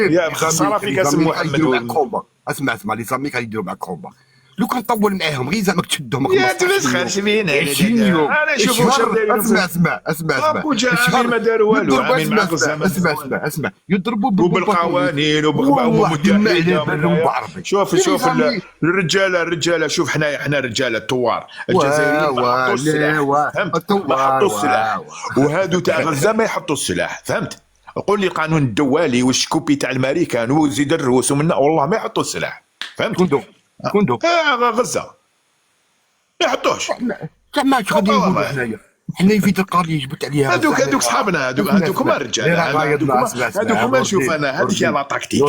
يا خساره فيك اسم محمد. اسمع لي زامي غيديروا معاك كومبا، لو كان طول معاهم غير زعما تشدهم يا تمسخرش بينا. انا نشوفوا اسمع عامين ما داروا والو، عامين معاك اسمع يضربوا بالقوانين وبالمتحده. شوف الرجاله شوف حنا رجاله الثوار الجزائريين ما حطوا السلاح، فهمت؟ ما حطوا السلاح، وهادو تاع غزه ما يحطوا السلاح، فهمت؟ قول لي قانون الدوالي والشكوبي تاع الامريكان وزيد الروس ومنا والله ما يحطوا السلاح، فهمت؟ كندو غزه ما يحطوش. ما غادي نقولوا حنايا في القضيه جبت عليها هذوك صحابنا هذوك هما الرجال هذوك هما. نشوف انا هذيك هي لا تكتيك،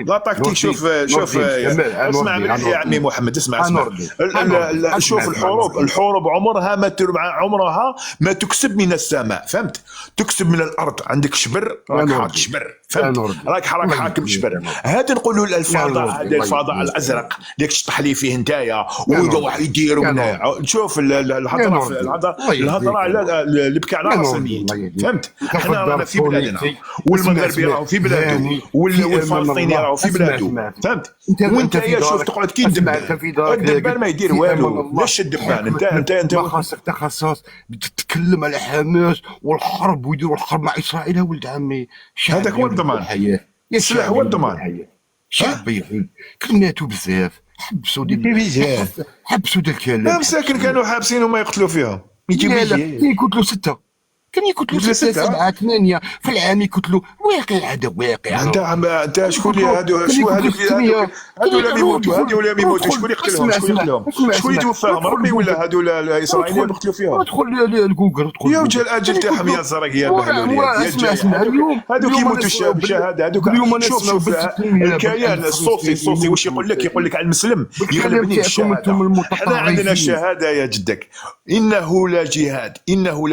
لا تكتيك. شوف اسمع يا عمي محمد، اسمع شوف الحروب عمرها ما تكسب من السماء، فهمت؟ تكسب من الارض. عندك شبر راك حاط شبر، فهمت؟ راك حاكم شبر. هذا نقولوا الفضاء، هذا الفضاء الازرق اللي تشطح لي فيه نتايا وواحد يديروا شوف الهضره على اللي بكى على راس الميت، فهمت؟ احنا رانا في بلادنا والمغربي راهو في بلاده والفلسطيني راهو في بلاده، فهمت؟ وانت يا شوف تقعد كي الدبان ما يدير والو. ليش الدبان؟ انت خاصك تخصص تتكلم على حماس والحرب ويديروا الحرب مع اسرائيل. ولد عمي هذاك هو الضمان، السلاح هو الضمان. شعب يحيد كلماته بزاف، حبسوا الكلام. مساكن كانوا حابسين وما يقتلوا فيهم. كان يقتلوا 6، كان يقتلوا 6 7 8 في العام، يقتلوا واقع. هذا واقع. انت شكون اللي هادو ولا يموتوا شكون يقتلهم؟ شكون يتوفاهم؟ ربي ولا هادو الاسرائيليين يقتلوا فيهم؟ ادخل لجوجل يا وجه الاجل تاعهم يا الزرق يا البهلوليه. اسمع اليوم هادو كيموتوا بشهاده. هادوك شوف الكيان الصوصي واش يقول لك على المسلم يغلبني الشهاده. احنا عندنا الشهاده يا جدك. انه لا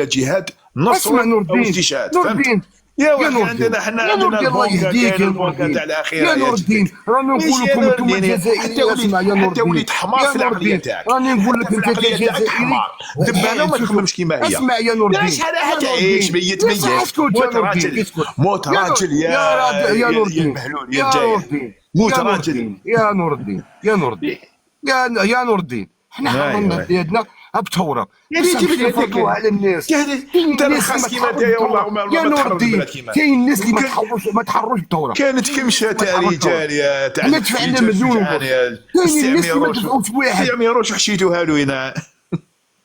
جهاد نصر او استشهاد، فهمت؟ يا ولدي عندنا الله يهديك البنكه تاع الاخيره يا نور الدين. رانا نقول لكم انتم الجزائريين، اسمع يا نور الدين، انت وليت حمار في العقليه تاعك. راني نقول لك انت الجزائري دبانه وما تخدمش كيما هي. اسمع يا نور الدين، تعيش ميت موت راجل يا نور الدين. يا البهلول يا الجاي. موت يا نور راجل. الدين يا نور الدين يا نور الدين يا نور الدين، حنا حررنا بلادنا بثوره، يعني بصح باش نفرضوها على الناس. انت رخص كيما انت والله ما يا نور تحرر الدين، البلاد كيما كاين الناس اللي ما تحرروش بثوره. كانت كمشة تاع رجال تاع حنا دفعنا مليون ونص، كاين الناس اللي ما دفعوش واحد، 600 روش وحشيتوها له هنا،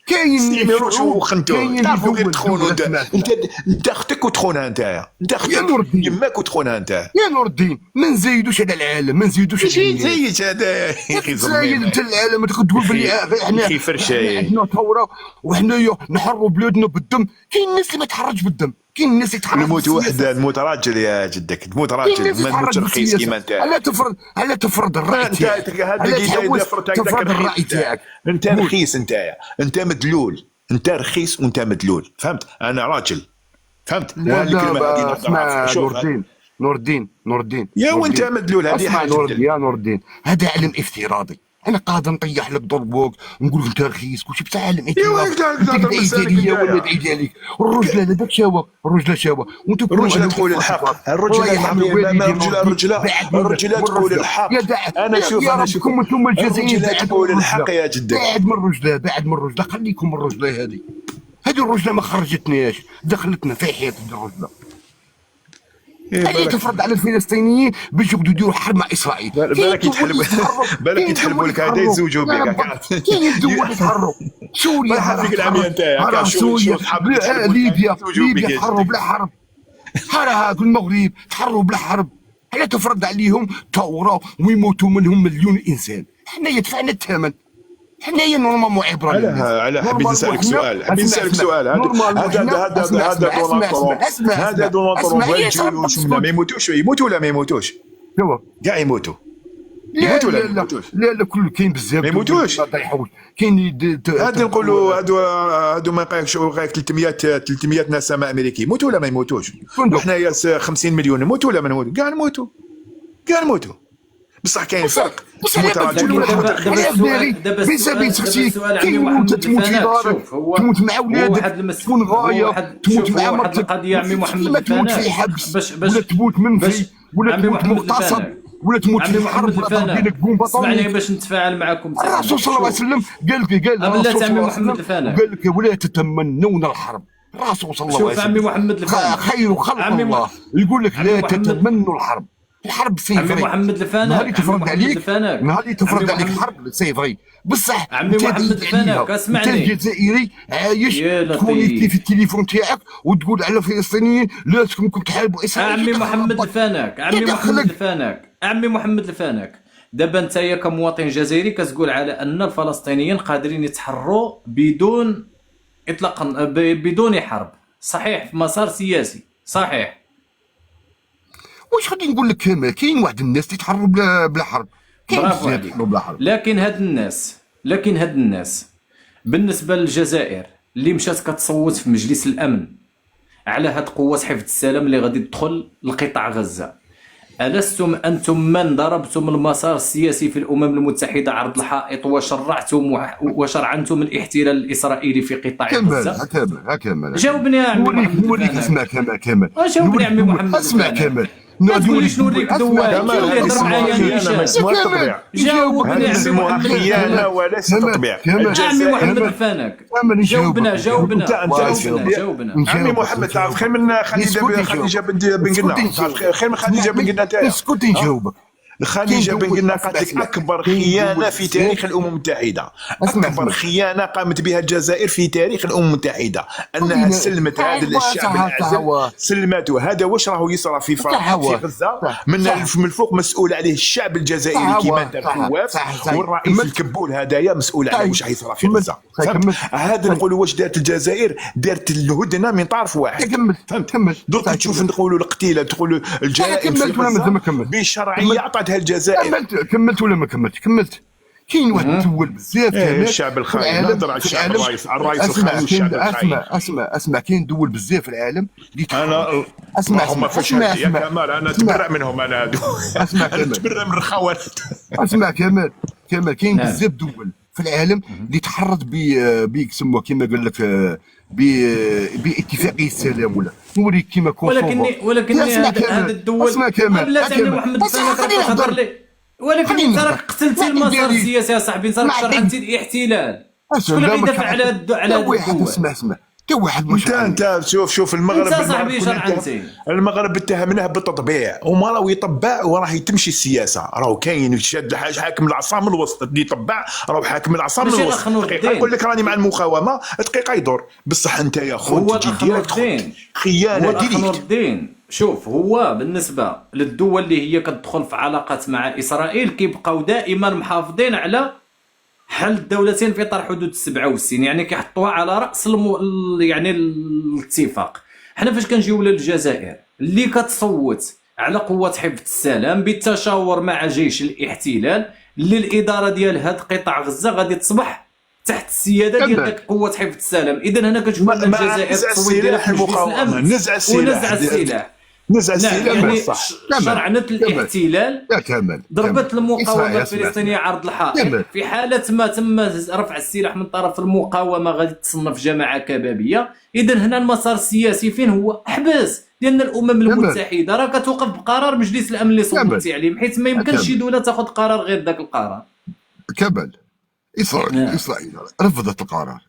كاين 600 روش وخنتوه، تعرفوا غير تخونوا انت اختك وتخونها انت يا نور اختك الدين. يماك وتخونها انت. يا نور الدين ما نزيدوش على العالم، ما نزيدوش على شي الناس. زيك هذا يا اخي زايد انت العالم تقول بلي احنا يخي فرشاي. عندنا ثوره وحنايا نحروا بلادنا بالدم. كاين الناس اللي ما تحرجش بالدم، كاين الناس اللي تحرج الموت وحده، الموت راجل يا جدك، تموت راجل ما تموتش رخيص كيما انت. على تفرض الراي انت تاعك، على تفرض الراي تاعك. انت رخيص، انت مدلول، انت رخيص وانت مدلول، فهمت؟ انا راجل، فهمت؟ وهذه الكلمه هذه اسمع نور الدين يا وانت مدلول، هذه اسمع حاجه يا نور الدين، هذا علم افتراضي. انا قادر نطيح لك ضربوك ونقول لك انت رخيص كلشي، بصح علم افتراضي. انت تعيد ليا ولا تعيد عليك الرجله هذاك شاوه، الرجله شاوه وانت الرجله تقول الحق، الرجله تقول الحق. انا شوف انتم الجزائريين الرجله تقول الحق يا جدك. بعد من الرجله خليكم الرجله هذه الرجله ما خرجتناش، دخلتنا في حيط الرجله. هذه تفرض على الفلسطينيين باش يقعدوا يديروا حرب مع اسرائيل. بالك يتحلبوا لك هذا يزوجوا بك. كاين الدول يتحروا، سوريا هذيك العمية نتايا سوريا، ليبيا تحروا بلا حرب، هاك المغرب تحروا بلا حرب. هلا تفرض عليهم ثوره ويموتوا منهم مليون انسان، حنايا دفعنا الثمن. حنايا نورمالمون عبره على حبيت نسالك سؤال، هذا دونالد ترامب ما يموتوش، يموتوا ولا ما يموتوش؟ كاع يموتوا. يموتوا ولا ما يموتوش؟ لا كل كاين بزاف ما يموتوش. كاين هذا نقولوا هادو ما يبقاش 300 نسمه امريكي، يموتوا ولا ما يموتوش؟ وحنايا 50 مليون، نموتوا ولا ما نموتوا؟ كاع نموتوا. بصح كاين فرق. تموت في دارك، تموت مع ولادك، تكون غايه، تموت مع مرتك. القضيه عمي محمد تموت في حبس ولا تموت منفي ولا تموت مغتصب ولا تموت في الحرب ولا تضرب لك بومبا. اسمعني باش نتفاعل معكم. الرسول صلى الله عليه وسلم قال الرسول عمي محمد الفاني قال لك ولا تتمنون الحرب. الرسول صلى الله عليه وسلم شوف عمي محمد الفاني خير خلق الله يقول لك لا تتمنوا الحرب. الحرب سيفري. عمي محمد الفاني نهار تفرض عليك، نهار تفرض عليك الحرب سيفري. بصح عمي محمد الفاني اسمعني، انت الجزائري عايش تكونيكتي في التليفون تاعك وتقول على الفلسطينيين لازمكم تحاربوا اسرائيل. عمي محمد الفاناك، عمي محمد الفاناك دابا نتايا كمواطن جزائري كتقول على ان الفلسطينيين قادرين يتحروا بدون اطلاق، بدون حرب، صحيح؟ في مسار سياسي صحيح. واش غادي نقول لك؟ كاين واحد الناس تيتحروا بلا حرب، برافو عليك. لكن هاد الناس بالنسبه للجزائر اللي مشات كتصوت في مجلس الامن على هاد قوات حفظ السلام اللي غادي تدخل لقطاع غزه، ألستم أنتم من ضربتم المسار السياسي في الأمم المتحدة عرض الحائط وشرعنتم الاحتلال الإسرائيلي في قطاع غزة؟ كمل جاوبني يا عمي محمد. نوريك اسمع كمل جاوبني يا عمي محمد. اسمع كمل. ما تقوليش نوريك دوال، جاوبني يا عمي محمد. خيانة وليس تطبيع. عمي محمد الفانك جاوبنا. عمي محمد تعرف خير من خديجة بن قلنا، خير من خديجة بن قلنا تاعي. اسكت نجاوبك. خديجة بن قلنا قالت لك أكبر خيانة في تاريخ الأمم المتحدة، أكبر خيانة قامت بها الجزائر في تاريخ الأمم المتحدة، أنها سلمت هذا الشعب العازل، سلمته. هذا واش راهو يصرى في غزة من الفوق مسؤول عليه الشعب الجزائري كيما انت الكواف، والرئيس الكبول هذايا مسؤول على واش حيصرى في غزة. هذا نقولوا واش دارت الجزائر؟ دارت الهدنه من طرف واحد. كمل. دوك تشوف نقولوا القتيله، تقولوا الجرائم في غزة بشرعيه عطاتها الجزائر. كملت ولا ما كملت؟ كاين واحد الدول بزاف الشعب الخاين، نهضر على الشعب الرئيس الخاين والشعب الخاين. اسمع كاين دول بزاف في العالم اللي انا اسمع يا كمال، انا اتبرع منهم، انا هادو اسمع انا اتبرع من الخونات. اسمع كمال كاين بزاف دول في العالم اللي تحرض يسموها كما قال لك باتفاقيه السلام ولا نوريك كيما ولكن هذا الدول قبل عمي محمد الفانك راك تهضر لي، ولكن انت راك قتلتي المسار السياسي يا صاحبي، انت راك شرعنتي الاحتلال. شكون اللي يدافع على هذا الدول؟ اسمع تا واحد مش انت شوف المغرب انت صاحبي شرعنتي المغرب اتهمناه بالتطبيع وما راه يطبع وراه تمشي السياسه، راه كاين شاد حاكم العصا من الوسط اللي يطبع، راه حاكم العصا من الوسط. يقول لك راني مع المقاومه دقيقه يدور، بصح انت يا خو تجي ديريكت خيانه ديريكت. شوف هو بالنسبه للدول اللي هي كتدخل في علاقات مع اسرائيل كيبقاو دائما محافظين على حل الدولتين في اطار حدود 67، يعني كيحطوها على راس يعني الاتفاق. حنا فاش كنجيو للجزائر اللي كتصوت على قوات حفظ السلام بالتشاور مع جيش الاحتلال، اللي الاداره ديال هاد قطاع غزه غادي تصبح تحت السياده ديال ديك قوات حفظ السلام. اذا هنا كتشوف ان الجزائر التصويت ديالها في مجلس الامن ونزع السلاح يعني شرعنة الاحتلال ضربت المقاومة الفلسطينية عرض الحائط. في حالة ما تم رفع السلاح من طرف المقاومة غادي تصنف جماعة كبابية. إذا هنا المسار السياسي فين هو؟ حبس، لأن الأمم المتحدة راه كتوقف بقرار مجلس الأمن اللي صوتي عليه، بحيث ما يمكنش شي دولة تاخذ قرار غير ذاك القرار. كمل. إسرائيل رفضت القرار،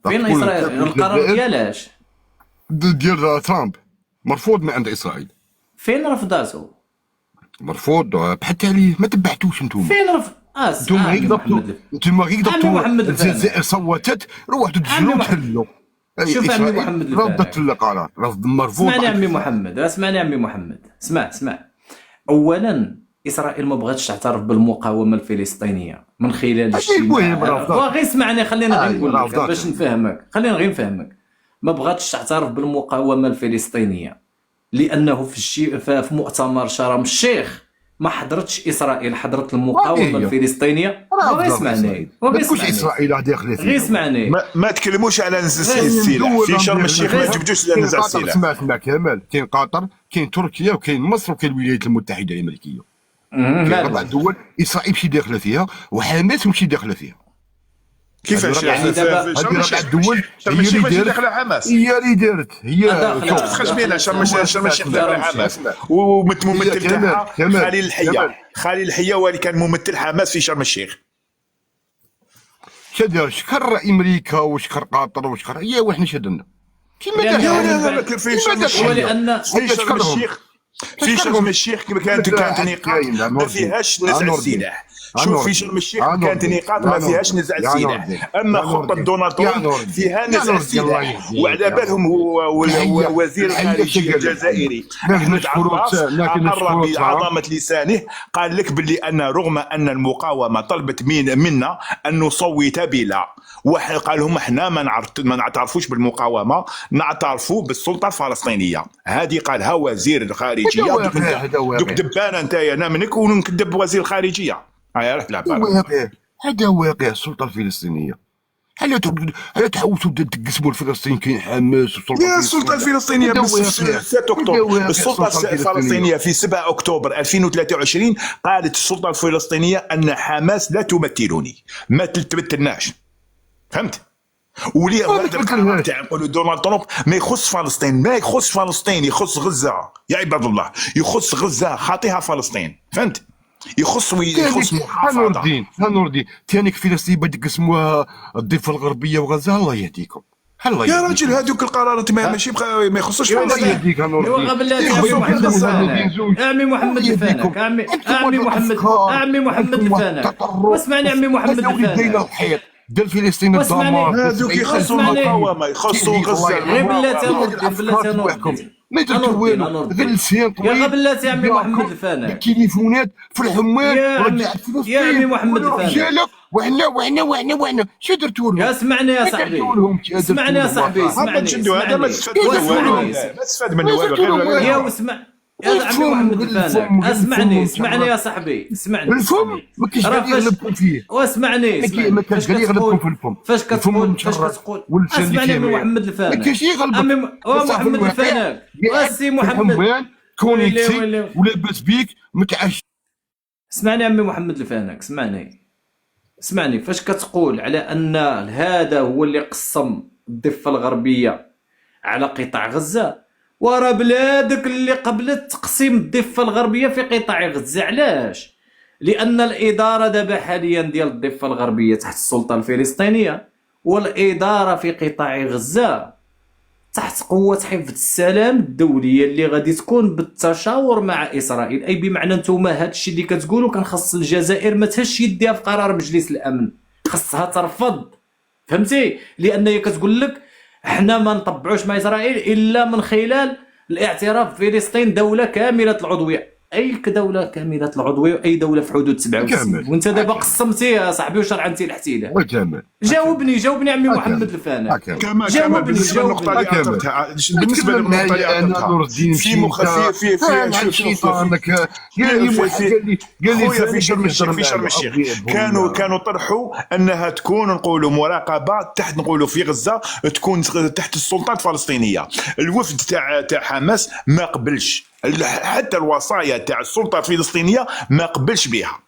فين إسرائيل؟ القرار ديالاش؟ ديال ترامب مرفوض من عند اسرائيل. فين رفضاتو؟ مرفوض بحثت عليه ما تبعتوش نتوما. فين رفض؟ نتوما غير ضبطوا الجزائر صوتت روحوا تجلوا تحلوا. شوف عمي محمد رفضت القرار، مرفوض. اسمعني عمي محمد، اسمع. اولا اسرائيل ما بغاتش تعترف بالمقاومه الفلسطينيه من خلال غير اسمعني خلينا غير نقول لك باش نفهمك، ما بغاتش تعترف بالمقاومه الفلسطينيه لانه في مؤتمر شرم الشيخ ما حضرتش اسرائيل، حضرت المقاومه الفلسطينيه. غير اسمعني اسرائيل داخله غير اسمعني ما تكلموش على نزع السلاح في شرم الشيخ، ما تجبدوش على نزع السلاح. اسمع كمال، كاين قطر، كاين تركيا، وكاين مصر، وكاين الولايات المتحده الامريكيه. كاين 4 دول اسرائيل ماشي داخله فيها وحماس ماشي داخله فيها. كيفاش يعني دابا هذه 4 دول شرم الشيخ ماشي داخله حماس، هي اللي دارت، هي تخرج بها شرم الشيخ داخله حماس، والممثل تاعها خليل الحية هو اللي كان ممثل حماس في شرم الشيخ. شدار شكر امريكا وشكر قطر وشكر هي وحنا شدنا كيما لا في شرم الشيخ، لان في شرم الشيخ كانت نقاط ما فيهاش نزع السلاح. شوف في شرم الشيخ كانت نقاط ما فيهاش نزع السلاح، اما خطه دونالد ترامب فيها نزع السلاح. وعلى بالهم هو وزير الخارجيه الجزائري احمد عباس اقر بعظمه لسانه، قال لك باللي ان رغم ان المقاومه طلبت منا ان نصوت بلا، وقال لهم احنا ما نعترفوش بالمقاومه، نعترفوا بالسلطه الفلسطينيه. هذه قالها وزير الخارجيه. دوك دبانه نتايا انا منك ونكذب وزير الخارجيه. هذا واقع السلطه الفلسطينيه. هل تحاولوا تقسموا الفلسطين؟ كاين حماس السلطه الفلسطينيه 6 اكتوبر. السلطه الفلسطينيه في 7 اكتوبر 2023 قالت السلطه الفلسطينيه ان حماس لا تمثلني، ما تمثلناش. فهمت؟ ولي هذا القرار تاع نقولوا دونالد ترامب ما يخص فلسطين، ما يخص فلسطين، يخص غزه يا عباد الله، يخص غزه خاطيها فلسطين. فهمت؟ يخص محافظه. نور الدين ثاني فلسطين بدك تقسموها الضفه الغربيه وغزه. الله يهديكم يا راجل، هذوك القرارات ماشي ما يخصوش الله يهديك يا نور الدين. عمي محمد الفانك، عمي محمد الفانك، واسمعني عمي محمد الفانك. ديال فلسطين الدمار هذوك يخصوا المقاومه، يخصوا غزه. غير بلاتي ما درتو والو، غير لسان طويل. يا بلاتي عمي محمد الفانك، التليفونات في الحمام ورجعت فلسطين يا عمي محمد الفانك. وحنا شو درتوا لهم؟ اسمعني يا صاحبي، اسمعني يا صاحبي، هذا ما تستفاد منه والو. يا واسمع يا عمي محمد الفانك، اسمعني يا صاحبي، اسمعني. الفم ما كاينش غادي يغلبكم فيه، واسمعني. ما كاينش غادي يغلبكم في الفم. فاش كتقول اسمعني عمي محمد الفانك، ما كاينش يغلبك محمد الفانك واسي محمد كونيكتي ولاباس بيك متعش. اسمعني عمي محمد الفانك، اسمعني. اسمعني، فاش كتقول على ان هذا هو اللي قسم الضفه الغربيه على قطاع غزه، ورا بلادك اللي قبلت تقسيم الضفه الغربيه في قطاع غزه. علاش؟ لان الاداره دابا حاليا ديال الضفه الغربيه تحت السلطه الفلسطينيه، والاداره في قطاع غزه تحت قوة حفظ السلام الدولية اللي غادي تكون بالتشاور مع إسرائيل. أي بمعنى نتوما هاد الشيء اللي كتقولوا كان خاص الجزائر ما تهش يديها في قرار مجلس الأمن، خاصها ترفض، فهمتي؟ لأن هي كتقول لك حنا ما نطبعوش مع إسرائيل إلا من خلال الاعتراف بفلسطين دولة كاملة العضوية. أي دولة كاملة العضوية، أي دولة في حدود 67. وأنت دابا قسمتي يا صاحبي وشرعنتي الاحتلال. جاوبني عمي محمد الفاني. كما بالنسبه للنقطه اللي اثرتها، بالنسبه للنقطه اللي اثرتها في مخفيه في في شرم الشيخ كانوا طرحوا انها تكون نقولوا مراقبه تحت نقولوا في غزه تكون تحت السلطات الفلسطينيه. الوفد تاع حماس ما قبلش، حتى الوصايا تاع السلطه الفلسطينيه ما قبلش بها.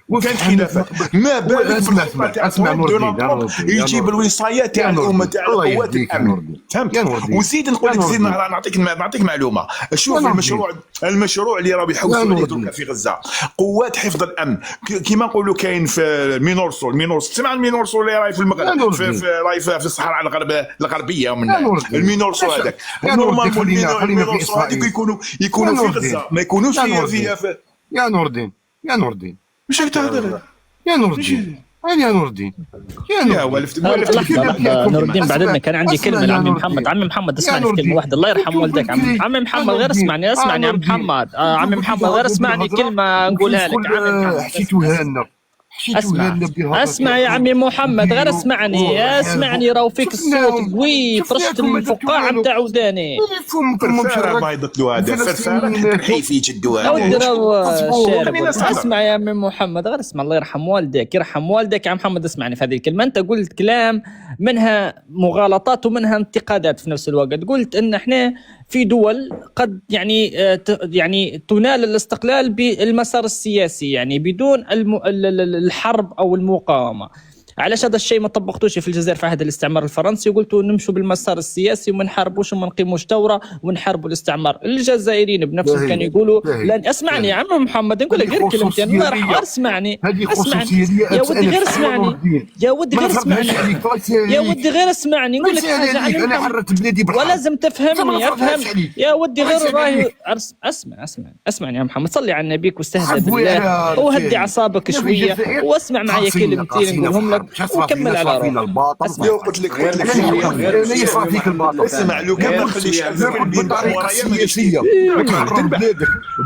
وكانت خلافات، ما بالك في الخطه تاع يجيب الوصايات تاع الامه تاع قوات الامن، فهمت؟ وزيد نقول لك، زيد نعطيك معلومه. شوف المشروع اللي راهو يحوسوا عليه دركا في غزه، قوات حفظ الامن كيما نقولوا كاين في المينورسول. تسمع المينورسول اللي راهي في المغرب، راهي في الصحراء الغربيه من المينورسول هذاك. نورمالمون المينورسول هذيك يكونوا في غزه، ما يكونوش في يا نور الدين مش تهضر يا نور الدين. يا نور الدين نور الدين بعد اذنك كان عندي كلمه لعمي محمد. عمي محمد اسمعني في كلمه واحده، الله يرحم والديك. عمي محمد غير اسمعني يا عمي محمد. عمي محمد غير اسمعني كلمه نقولها لك. عمي محمد حكيتوها لنا اسمع يا عمي محمد، غير اسمعني راهو فيك الصوت قوي، فرشت الفقاعه نتاع وداني. ما يضطلوا هذا فرفاره حيفي يجدوها. اسمع يا عمي محمد، غير اسمع، الله يرحم والديك. يرحم والديك يا محمد. اسمعني في هذه الكلمه، انت قلت كلام منها مغالطات ومنها انتقادات في نفس الوقت. قلت ان احنا في دول قد يعني تنال الاستقلال بالمسار السياسي، يعني بدون الحرب او المقاومه. علاش هذا الشيء ما طبقتوش في الجزائر في عهد الاستعمار الفرنسي؟ وقلتوا نمشوا بالمسار السياسي وما نحاربوش وما نقيموش ثوره ونحاربوا الاستعمار. الجزائريين بنفسهم كانوا يقولوا لن. اسمعني يا عم محمد، نقول لك غير كلمتين، الله يرحمه. اسمعني يا ودي، غير اسمعني يا ودي، غير اسمعني يا ودي، غير اسمعني. نقول لك حاجه، انا حررت بلادي ولازم تفهمني. افهم يا ودي، غير راهي. اسمعني يا محمد، صلي على النبي واستهدى بالله وهدي اعصابك شويه واسمع معي كلمتين نقولهم لك وكمل على روحك. قلت لك اسمع، لو كان ما نخليش بطريقه سياسيه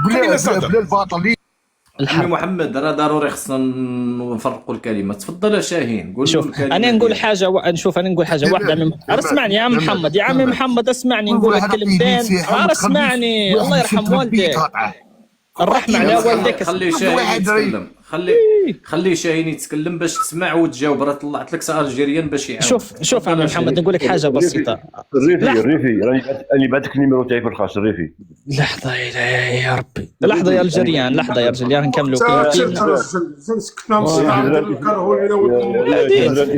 بلا الباطل. عمي محمد راه ضروري خصنا نفرقوا الكلمات. تفضل يا شاهين، قول. شوف انا نقول حاجه انا نقول حاجه واحده. اسمعني يا عم محمد، يا عمي محمد اسمعني، نقول لك كلمتين. اسمعني، الله يرحم والديك، الرحمه على والديك. خلي شاهين يتكلم، خلي شاهين يتكلم باش تسمع وتجاوب. راه طلعت لك سؤال جيريان باش يعاود. شوف عم محمد، نقول لك حاجه بسيطه. الريفي راني بعثك النيميرو تاعي في الخاص. الريفي لحظه يا ربي، لحظه يا الجريان، لحظه يا رجل، نكملوا كلمتين.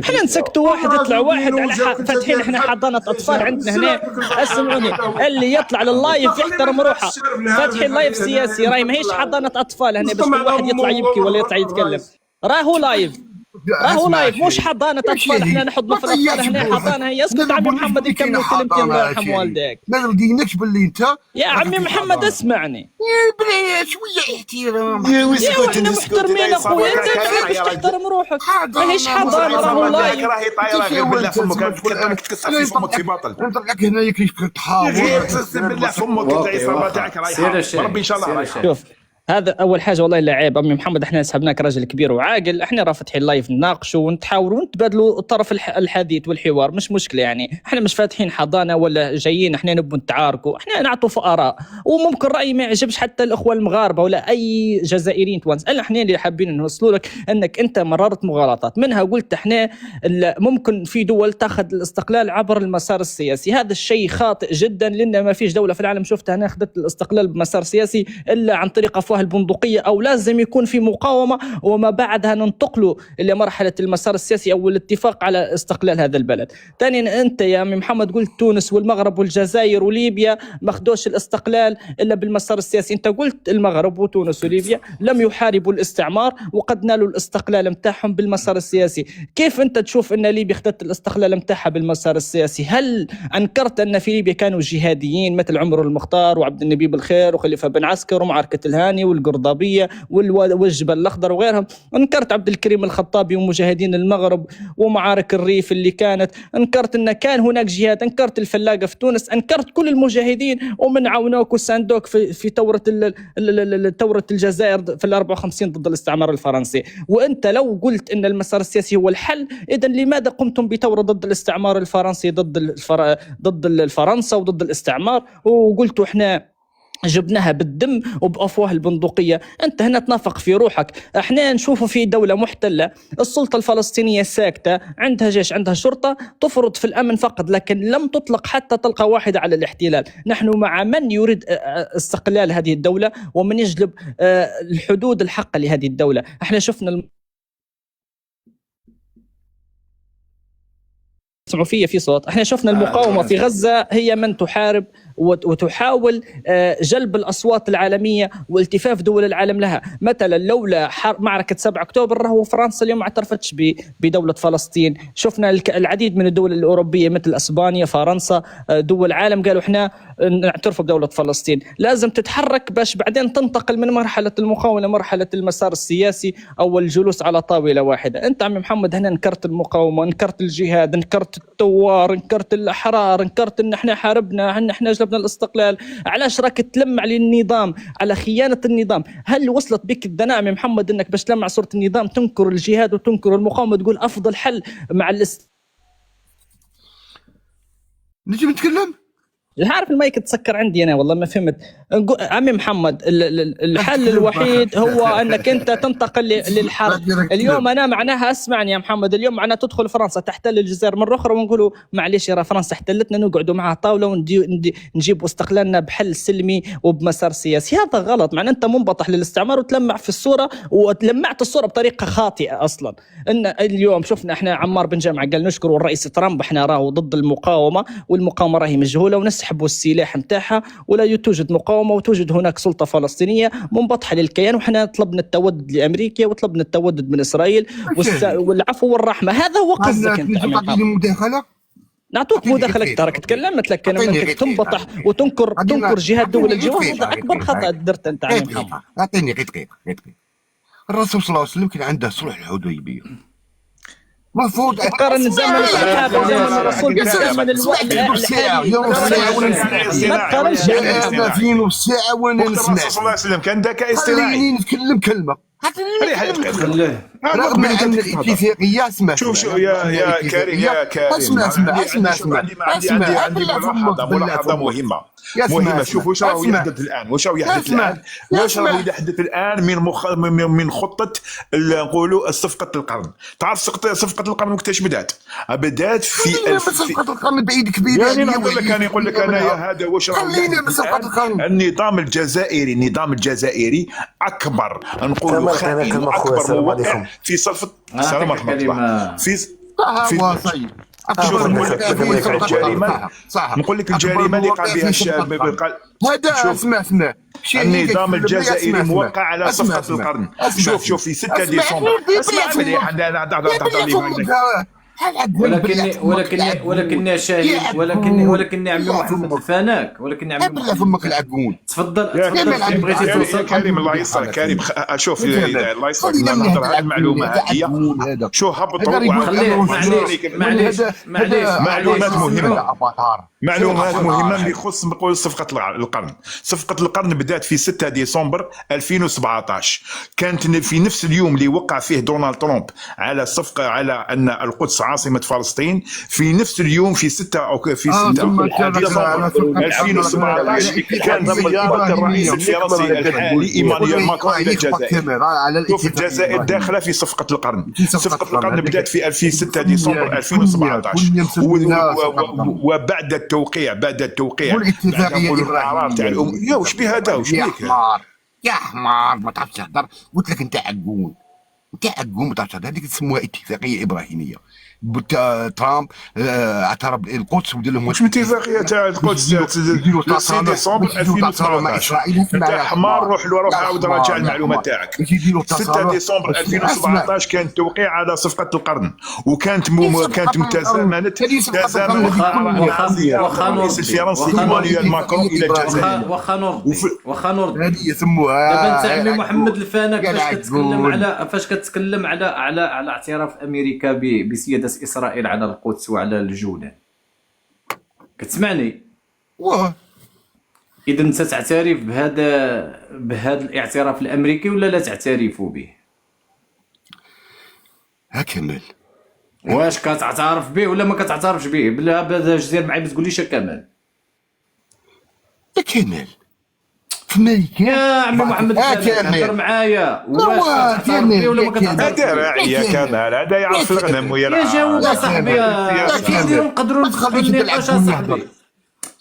احنا نسكتوا واحد يطلع واحد على فاتحين احنا حضانه اطفال عندنا هنا. اسمعوني، اللي يطلع لللايف يحترم روحه. فاتحين لايف سياسي، راهي ماهيش حضانه اطفال هنا باش كل واحد يطلع يبكي ولا يطلع يتكلم. راهو لايف مش حضانه اطفال. احنا نحضنوا في الاطفال هنا حضانه. هي اسكت عمي محمد، يكملوا كلمتين الله يرحم والديك. ما نرضينكش باللي انت يا عمي محمد اسمعني. بلا شويه احترام يا احنا محترمين اخويا، انت باش تحترم روحك. ماهيش حضانه، راهو لايف. راهي طايره غير بالله فمك راك تكسر في فمك في باطل. انت راك هنا كيف تحاور غير تكسر بالله فمك العصابه تاعك راهي. ربي ان شاء الله. شوف هذا اول حاجه، والله الا عيب امي محمد. احنا سحبناك راجل كبير وعاقل، احنا راه فاتحين لايف نناقشوا ونتحاوروا ونتبادلوا الطرف الحديث والحوار، مش مشكله يعني. احنا مش فاتحين حضانه ولا جايين احنا نبوا نتعاركوا، احنا نعطوا في اراء. وممكن راي ما يعجبش حتى الاخوه المغاربه ولا اي جزائريين توانس. احنا اللي حابين نوصلوا لك انك انت مررت مغالطات منها. قلت احنا ممكن في دول تاخذ الاستقلال عبر المسار السياسي. هذا الشيء خاطئ جدا، لان ما فيش دوله في العالم شفتها اخذت الاستقلال بمسار سياسي الا عن طريق افواه بأفواه البندقية، أو لازم يكون في مقاومة وما بعدها ننتقلوا إلى مرحلة المسار السياسي أو الاتفاق على استقلال هذا البلد. ثانيا أنت يا أمي محمد قلت تونس والمغرب والجزائر وليبيا ما خدوش الاستقلال إلا بالمسار السياسي. أنت قلت المغرب وتونس وليبيا لم يحاربوا الاستعمار وقد نالوا الاستقلال متاعهم بالمسار السياسي. كيف أنت تشوف أن ليبيا خدت الاستقلال متاعها بالمسار السياسي؟ هل أنكرت أن في ليبيا كانوا جهاديين مثل عمر المختار وعبد النبي بالخير وخليفة بن عسكر ومعركة الهاني والقرضابية والجبل الأخضر وغيرهم؟ أنكرت عبد الكريم الخطابي ومجاهدين المغرب ومعارك الريف اللي كانت؟ أنكرت أن كان هناك جهاد؟ أنكرت الفلاقة في تونس؟ أنكرت كل المجاهدين ومن عاونوك وساندوك في ثورة الجزائر في 54 ضد الاستعمار الفرنسي. وأنت لو قلت أن المسار السياسي هو الحل، إذن لماذا قمتم بثورة ضد الاستعمار الفرنسي ضد الفرنسا وضد الاستعمار وقلتوا احنا جبناها بالدم وبأفواه البندقية؟ أنت هنا تنافق في روحك. احنا نشوفوا في دولة محتلة، السلطة الفلسطينية ساكتة، عندها جيش عندها شرطة، تفرض في الأمن فقط لكن لم تطلق حتى طلقة واحدة على الاحتلال. نحن مع من يريد استقلال هذه الدولة ومن يجلب الحدود الحق لهذه الدولة. احنا شفنا سمعوا في صوت. احنا شفنا المقاومة في غزة هي من تحارب وتحاول جلب الأصوات العالمية والتفاف دول العالم لها. مثلا لولا معركة 7 أكتوبر هو فرنسا اليوم ما اعترفتش بدولة فلسطين. شفنا العديد من الدول الأوروبية مثل أسبانيا فرنسا دول العالم قالوا احنا نعترف بدولة فلسطين. لازم تتحرك باش بعدين تنتقل من مرحلة المقاومة لمرحلة المسار السياسي أو الجلوس على طاولة واحدة. أنت عمي محمد هنا انكرت المقاومة، انكرت الجهاد، انكرت الثوار، انكرت الأحرار، انكرت ان احنا حاربنا، ان احنا جلبنا الاستقلال. علاش راك تلم على النظام، على خيانة النظام؟ هل وصلت بك الدناء عمي محمد انك باش تلمع صورة النظام تنكر الجهاد وتنكر المقاومة تقول افضل حل مع نجي نتكلم؟ عارف المايك تسكر عندي انا والله ما فهمت. عمي محمد الحل الوحيد هو انك انت تنتقل للحرب. اليوم انا معناها اسمعني يا محمد، اليوم معناها تدخل فرنسا تحتل الجزائر مرة اخرى ونقولوا معليش يا فرنسا احتلتنا، نقعدوا معها طاولة ونجيب استقلالنا بحل سلمي وبمسار سياسي. هذا غلط. معناه انت منبطح للاستعمار وتلمع في الصورة، وتلمعت الصورة بطريقة خاطئة اصلا. ان اليوم شفنا احنا عمار بن جامع قال نشكر الرئيس ترامب احنا راهو ضد المقاومة والمقاومة راهي مجهولة ونسحبوا السلاح نتاعها ولا توجد مقاومة وتوجد هناك سلطة فلسطينية منبطحة للكيان. وحنا طلبنا التودد لأمريكا وطلبنا التودد من إسرائيل والعفو والرحمة. هذا هو قصدك أنت. نعطوك مداخلة تراك تكلمت لك أنا منك تنبطح وتنكر جهاد دول الجوار. هذا أكبر خطأ درت أنت. أعطيني دقيقة. الرسول صلى الله عليه وسلم كان عنده صلح الحديبية، مفروض تقارن زمن الصحابة وزمن الرسول بزمن الوحي. ما تقارنش. ما في نص ساعة وانا نسمع. صلى الله عليه وسلم كان ذكاء اصطناعي. خليني نتكلم كلمة. رغم أن الاتفاقية اسمع. شوف يا كريم اسمع عندي ملاحظة مهمة. شوف واش راهو يحدث الآن. واش يحدث الآن من خطة نقولوا صفقة القرن. تعرف صفقة القرن وقتاش بدات في صفقة القرن بعيد كبير. يعني نقول لك أنا يا هذا واش راهو النظام الجزائري أكبر نقولوا خائن أكبر موقع في صفة السلام ورحمة الله في نقول لك الجريمة اللي قام بها الشعب هذا اسمع النظام الجزائري موقع على صفقة القرن. شوف في 6 ديسمبر ولكن شاهد ولكن عمي محمد فاناك فمك العقول. تفضل بغيتي توصل كريم. الله يسر كريم. شوف الله يسر نهضر على المعلومة هذه. شو هبطوا معلومات مهمة اللي يخص نقول صفقة القرن. صفقة القرن بدات في 6 ديسمبر 2017. كانت في نفس اليوم اللي وقع فيه دونالد ترامب على الصفقة على أن القدس عاصمة فلسطين. في نفس اليوم في 6 ديسمبر 2017 كان زيارة الرئيس الفرنسي الحالي إيمانويل ماكرون إلى الجزائر. شوف الجزائر داخلة في صفقة القرن. صفقة القرن بدات في 6 ديسمبر 2017 وبعد التوقيع القرار تاع وش بهذا وش بيك يا حمار ما تعرفش تهضر، قلت لك انت عقون، انت عقون ما تعرفش تهضر. هذيك تسموها اتفاقيه ابراهيميه. ترامب اعترف بالقدس ودير لهم واش من اتفاقيه تاع القدس 6 ديسمبر 2017؟ انت حمار، روح عاود راجع المعلومات تاعك. 6 ديسمبر 2017 كان توقيع على صفقه القرن، وكانت تزامنت واخا الرئيس الفرنسي ايمانويل ماكرون الى الجزائر. واخا نرد هذه يسموها. دابا انت عمي محمد الفانك فاش كتكلم على اعتراف امريكا بسياده اسرائيل على القدس وعلى الجولان، كتسمعني؟ واه اذا انت تعترف بهذا الاعتراف الامريكي ولا لا تعترف به؟ ها كمال، واش كتعترف به ولا ما كتعترفش به؟ بلا جزير معايا ما تقوليش كمال. يا كمال في امريكا يا عمي محمد هضر معايا، واش كتعترف به ولا ما كتعترفش؟ هذا راعي يا كمال، هذا يعرف الغنم ويرعى. يا جاوب اصاحبي، كيديروا نقدروا ندخلوا النقاش اصاحبي.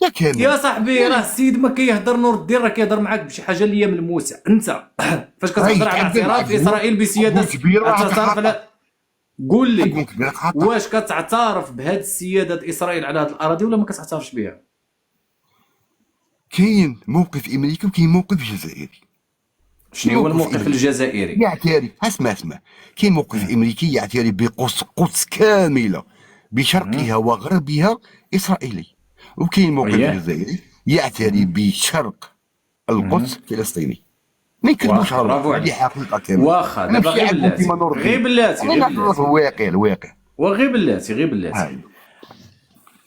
يا كمال يا صاحبي راه السيد ما كيهضر نور الدين، راه كيهضر معاك بشي حاجه اللي هي ملموسه. انت فاش كتهضر على اعتراف اسرائيل بسياده تعترف على، قول لي واش كتعترف بهذه السياده اسرائيل على هذه الاراضي ولا ما كتعترفش بها؟ كاين موقف امريكي وكاين موقف جزائري. شنو هو الموقف الجزائري؟ يعترف، اسمع كاين موقف امريكي يعترف بقدس كامله بشرقها وغربها اسرائيلي، وكاين موقف جزائري يعترف بشرق القدس فلسطيني. ما يكذبوش على هذه حقيقه كامله. واخا دابا غير بلاتي الواقع وغير بلاتي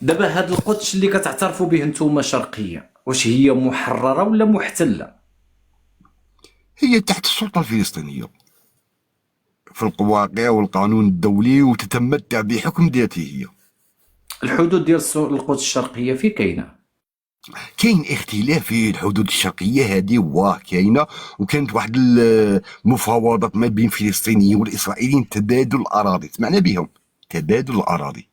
دابا هاد القدس اللي كتعترفوا به نتوما شرقيه، واش هي محرره ولا محتله؟ هي تحت السلطه الفلسطينيه في الواقع والقانون الدولي، وتتمتع بحكم ذاته. هي الحدود ديال القدس الشرقيه في كاينه؟ كاين اختلاف في الحدود الشرقيه هذه، كاينه، وكانت واحد المفاوضات ما بين الفلسطينيين والاسرائيليين، تبادل الاراضي، سمعنا بهم تبادل الاراضي.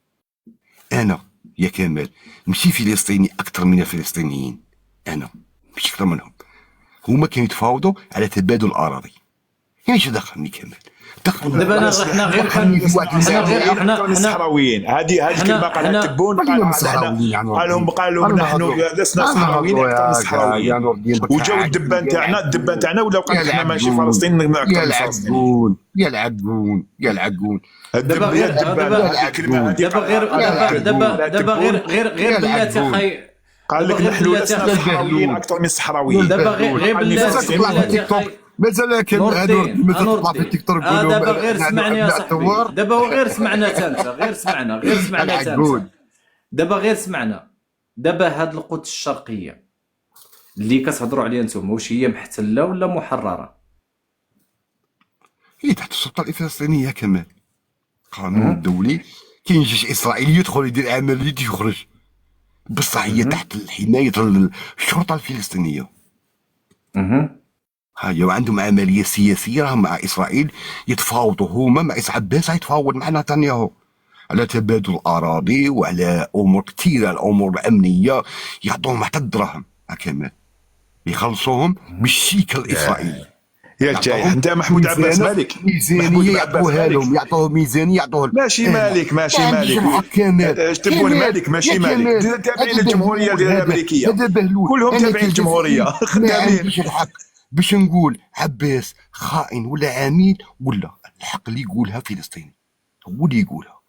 انا يا كمال ماشي فلسطيني اكثر من الفلسطينيين، انا ماشي اكثر منهم. هما كانوا يتفاوضوا على تبادل الاراضي. يعني شو دخلني كمال؟ دابا احنا غير احنا صحراويين. هذه الكلمه قالها تبون، قال لهم نحن لسنا صحراويين اكثر من الصحراويين، وجاو الدبان تاعنا ولا قال احنا ماشي فلسطين اكثر من فلسطين. يا العقون دابا غير بلاتي اخي، قال لك نحن لسنا صحراويين اكثر من الصحراويين. دابا غير بلاتي اخي مازال كان هادو تطلع في التيك توك. دابا غير سمعني يا صاحبي، دابا غير سمعنا حتى انت، غير سمعنا حتى انت. دابا غير سمعنا. دابا هاد القدس الشرقيه اللي كتهضروا عليها نتوما، واش هي محتله ولا محرره؟ هي تحت السلطه الفلسطينيه كمان، قانون الدولي. كاين جيش اسرائيلي يدخل يدير عمليه يخرج، بصح هي تحت حمايه الشرطه الفلسطينيه. هاي وعندهم عمليه سياسيه مع اسرائيل، يتفاوضوا هما مع عباس، يتفاوض مع نتنياهو على تبادل الاراضي وعلى امور كثيره، الامور الامنيه، يعطوهم حتى الدراهم كمان يخلصوهم بالشيك الاسرائيلي. يا جاي انت محمود عباس مالك ميزانيه يعطوها لهم، يعطوهم ميزانيه، يعطوه ماشي مالك تبون مالك ماشي مالك، تابعين الجمهوريه الامريكيه كلهم تابعين الجمهوريه خدامين. باش نقول عباس خائن ولا عميل، ولا الحق اللي يقولها فلسطيني هو اللي يقولها.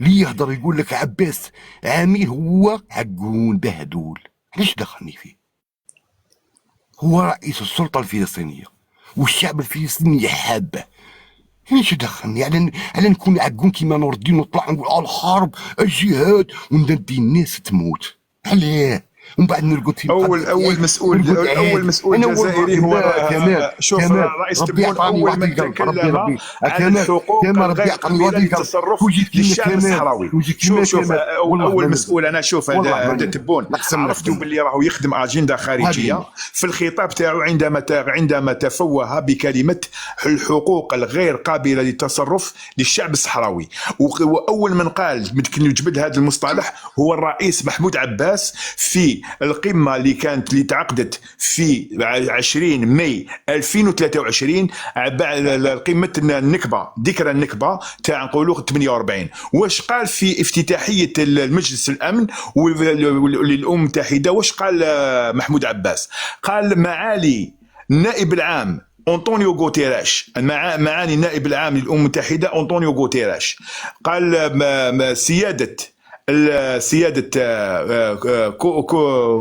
اللي يهضر يقول لك عباس عميل هو عقون بهدول، علاش دخلني فيه؟ هو رئيس السلطه الفلسطينيه والشعب الفلسطيني حابه. ايش دخلني على نكون عقون كيما نور الدين ونطلع نقول الحرب الجهاد وندي الناس تموت عليه، ومن بعد نرقد في اول مسؤول جزائري هو شوف رئيس تبون اول من تكلم عن الحقوق غير قابله للتصرف للشعب الصحراوي. شوف اول مسؤول انا شوف هذا تبون عرفتوا باللي راهو يخدم اجنده خارجيه في الخطاب تاعو عندما تفوه بكلمه الحقوق الغير قابله للتصرف للشعب الصحراوي. واول من قال يمكن يجبد هذا المصطلح هو الرئيس محمود عباس في في القمه اللي تعقدت في 20 ماي 2023 قمه النكبه، ذكرى النكبه تاع نقولوا 48. واش قال في افتتاحيه المجلس الامن للامم المتحده؟ واش قال محمود عباس؟ قال معالي النائب العام أنطونيو غوتيراش، معالي النائب العام للأمم المتحدة أنطونيو غوتيراش، قال سيادة كوفي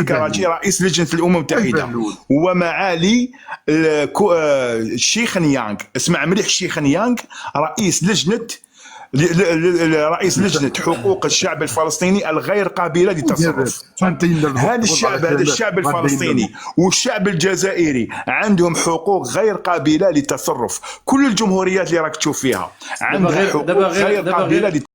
كراچي رئيس لجنة الأمم المتحدة، ومعالي الشيخ نيانغ، اسمع مليح، الشيخ نيانغ رئيس لجنة حقوق الشعب الفلسطيني الغير قابلة للتصرف. هذا الشعب الفلسطيني والشعب الجزائري عندهم حقوق غير قابلة للتصرف. كل الجمهوريات اللي راك تشوف فيها عندها حقوق غير قابلة للتصرف.